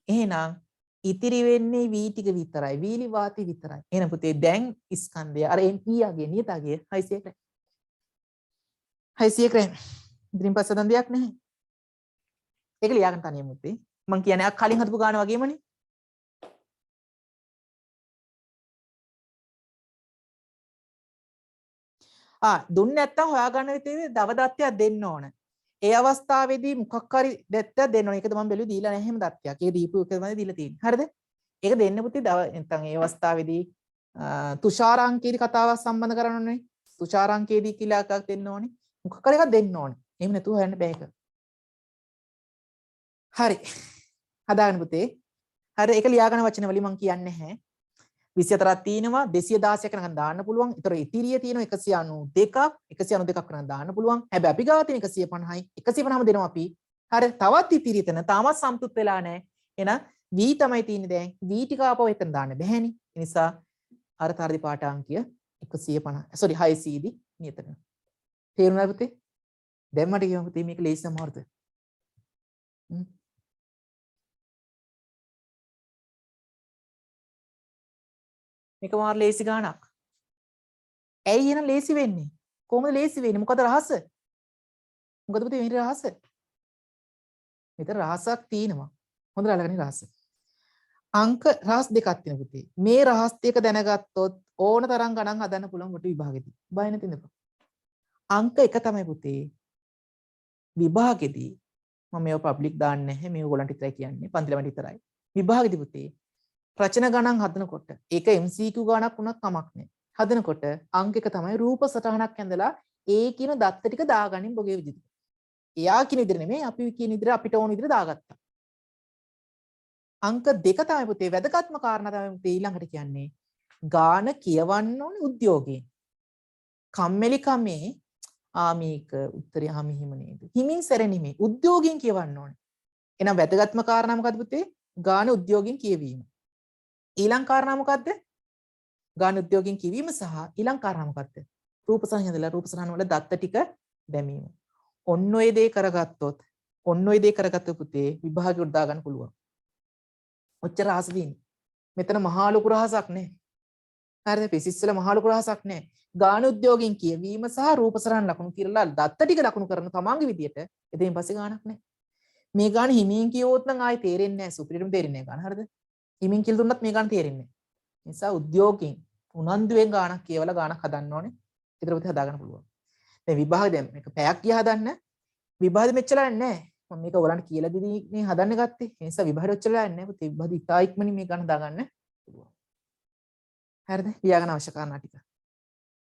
එහෙනම් ඉතිරි වෙන්නේ v ටික විතරයි. වීලි වාති විතරයි. එහෙනම් පුතේ දැන් ස්කන්ධය අර ඊයාගේ නියතගේ 600 ක්‍රෑම්. 600 ක්‍රෑම්. ඉතින් පස්සේ දන් දෙයක් නැහැ. ඒක ලියාගන්න තනියම පුතේ. මම කියන්නේ අර කලින් හදපු ගාන වගේමනේ. දුන්නේ නැත්තම් හොයාගන්න විදිහේ දවදත්තයක් දෙන්න ඕන. ඒ අවස්ථාවේදී මොකක් හරි දෙත්තක් දෙන්න ඕන. ඒකද මම බැලුවේ දීලා නැහැ එහෙම දත්තයක්. ඒ දීපු එක තමයි දීලා තියෙන්නේ. හරිද? ඒක දෙන්න පුතේ නැත්තම් ඒ අවස්ථාවේදී තුෂාරාංකේදී කතාවක් සම්බන්ධ කරන්න ඕනේ. තුෂාරාංකේදී කියලා එකක් දෙන්න ඕනේ. මොකක් හරි එකක් දෙන්න ඕනේ. එහෙම නැතුව හොයන්න බෑ ඒක. හරි. හදාගන්න පුතේ. හරි ඒක ලියාගන්න වචන වලින් මම කියන්නේ නැහැ. 24ක් තියෙනවා 216ක නම් දාන්න පුළුවන්. ඒතර ඉතිරිය තියෙනවා 192ක් 192ක් නම් දාන්න පුළුවන්. හැබැයි අපි ගාව තියෙන 150යි 150ම දෙනවා අපි. හරි තවත් ඉතිරිය තන තාමත් සම්තුත් වෙලා නැහැ. එහෙනම් v තමයි තියෙන්නේ දැන්. v ටික ආපහු එතන දාන්න බැහැනේ. ඒ නිසා අර තරදි පාඨාංකය 150 sorry 600 දී නියත වෙනවා. තේරුණාද පුතේ? දැන් මට කියමු පුතේ මේක ලේසි සමහරද? මේක මාර ලේසි ගානක්. ඇයි එහෙනම් ලේසි වෙන්නේ? කොහොමද ලේසි වෙන්නේ? මොකද රහස? මොකද පුතේ මේ රහස? මෙතන රහසක් තියෙනවා. හොඳට අල්ලගන්න රහස. අංක රහස් දෙකක් තියෙනවා පුතේ. මේ රහස් දෙක දැනගත්තොත් ඕන තරම් ගණන් හදන්න පුළුවන් කොට විභාගෙදී. බය නැතිද? අංක එක තමයි පුතේ. විභාගෙදී මම මේව පබ්ලික් දාන්නේ නැහැ. මේ ඔයගොල්ලන්ට විතරයි කියන්නේ. පන්ති ළමයින්ට විතරයි. විභාගෙදී පුතේ රචන ගණන් හදනකොට ඒක MCQ ගණක් වුණත් කමක් නැහැ. හදනකොට අංක එක තමයි රූප සටහනක් ඇඳලා ඒ කියන දත්ත ටික දාගනින් බොගේ විදිහට. එයා කියන විදිහට නෙමෙයි අපි කියන විදිහට අපිට ඕන විදිහට දාගත්තා. අංක දෙක තමයි පුතේ වැදගත්ම කාරණා තමයි පුතේ ඊළඟට කියන්නේ. ගාන කියවන්න ඕනේ උද්‍යෝගයෙන්. කම්මැලි කමේ මේක උත්තරය හිම නේද? හිමින් සැරෙනිමේ උද්‍යෝගයෙන් කියවන්න ඕනේ. එහෙනම් වැදගත්ම කාරණා මොකද්ද පුතේ? ගාන උද්‍යෝගයෙන් කියවීම. ඊළඟ කාරණා මොකද්ද? ගාන උද්‍යෝගයෙන් කියවීම සහ ඊළඟ කාරණා මොකද්ද? රූප සංහඳලා රූප සටහන වල දත්ත ටික දැමීම. ඔන්න ඔය දේ කරගත්තොත් පුතේ විභාගෙට දා ගන්න පුළුවන්. ඔච්චර රහස තියෙන්නේ. මෙතන මහා ලොකු රහසක් නැහැ. හරිද? ෆිසික්ස් වල මහා ලොකු රහසක් නැහැ. ගාන උද්‍යෝගයෙන් කියවීම සහ රූප සටහන් ලකුණු කියලා දත්ත ටික ලකුණු කරන තමන්ගේ විදියට එතෙන් පස්සේ ගානක් නැහැ. මේ ගාන හිමින් කියවොත් නම් ආයි තේරෙන්නේ නැහැ සුපිරියටම තේරෙන්නේ නැහැ ගාන හරිද හිමින් කියලා දුන්නත් මේ ගාන තේරෙන්නේ නැහැ නිසා උද්‍යෝගයෙන් උනන්දුවෙන් ගානක් කියවලා ගානක් හදන්න ඕනේ චිත්‍රපටි හදාගන්න පුළුවන් දැන් විභාග දැන් මේක පැයක් ගියා හදන්න විභාගෙ මෙච්චර නැහැ මම මේක ඔයාලන්ට කියලා දෙදී මේ හදන්න ගත්තේ ඒ නිසා විභාගෙ ඔච්චර නැහැ පුතේ විභාගෙ ඉතා ඉක්මනින් මේ ගාන දාගන්න පුළුවන් හරිද ලියාගන්න අවශ්‍ය කාරණා ටික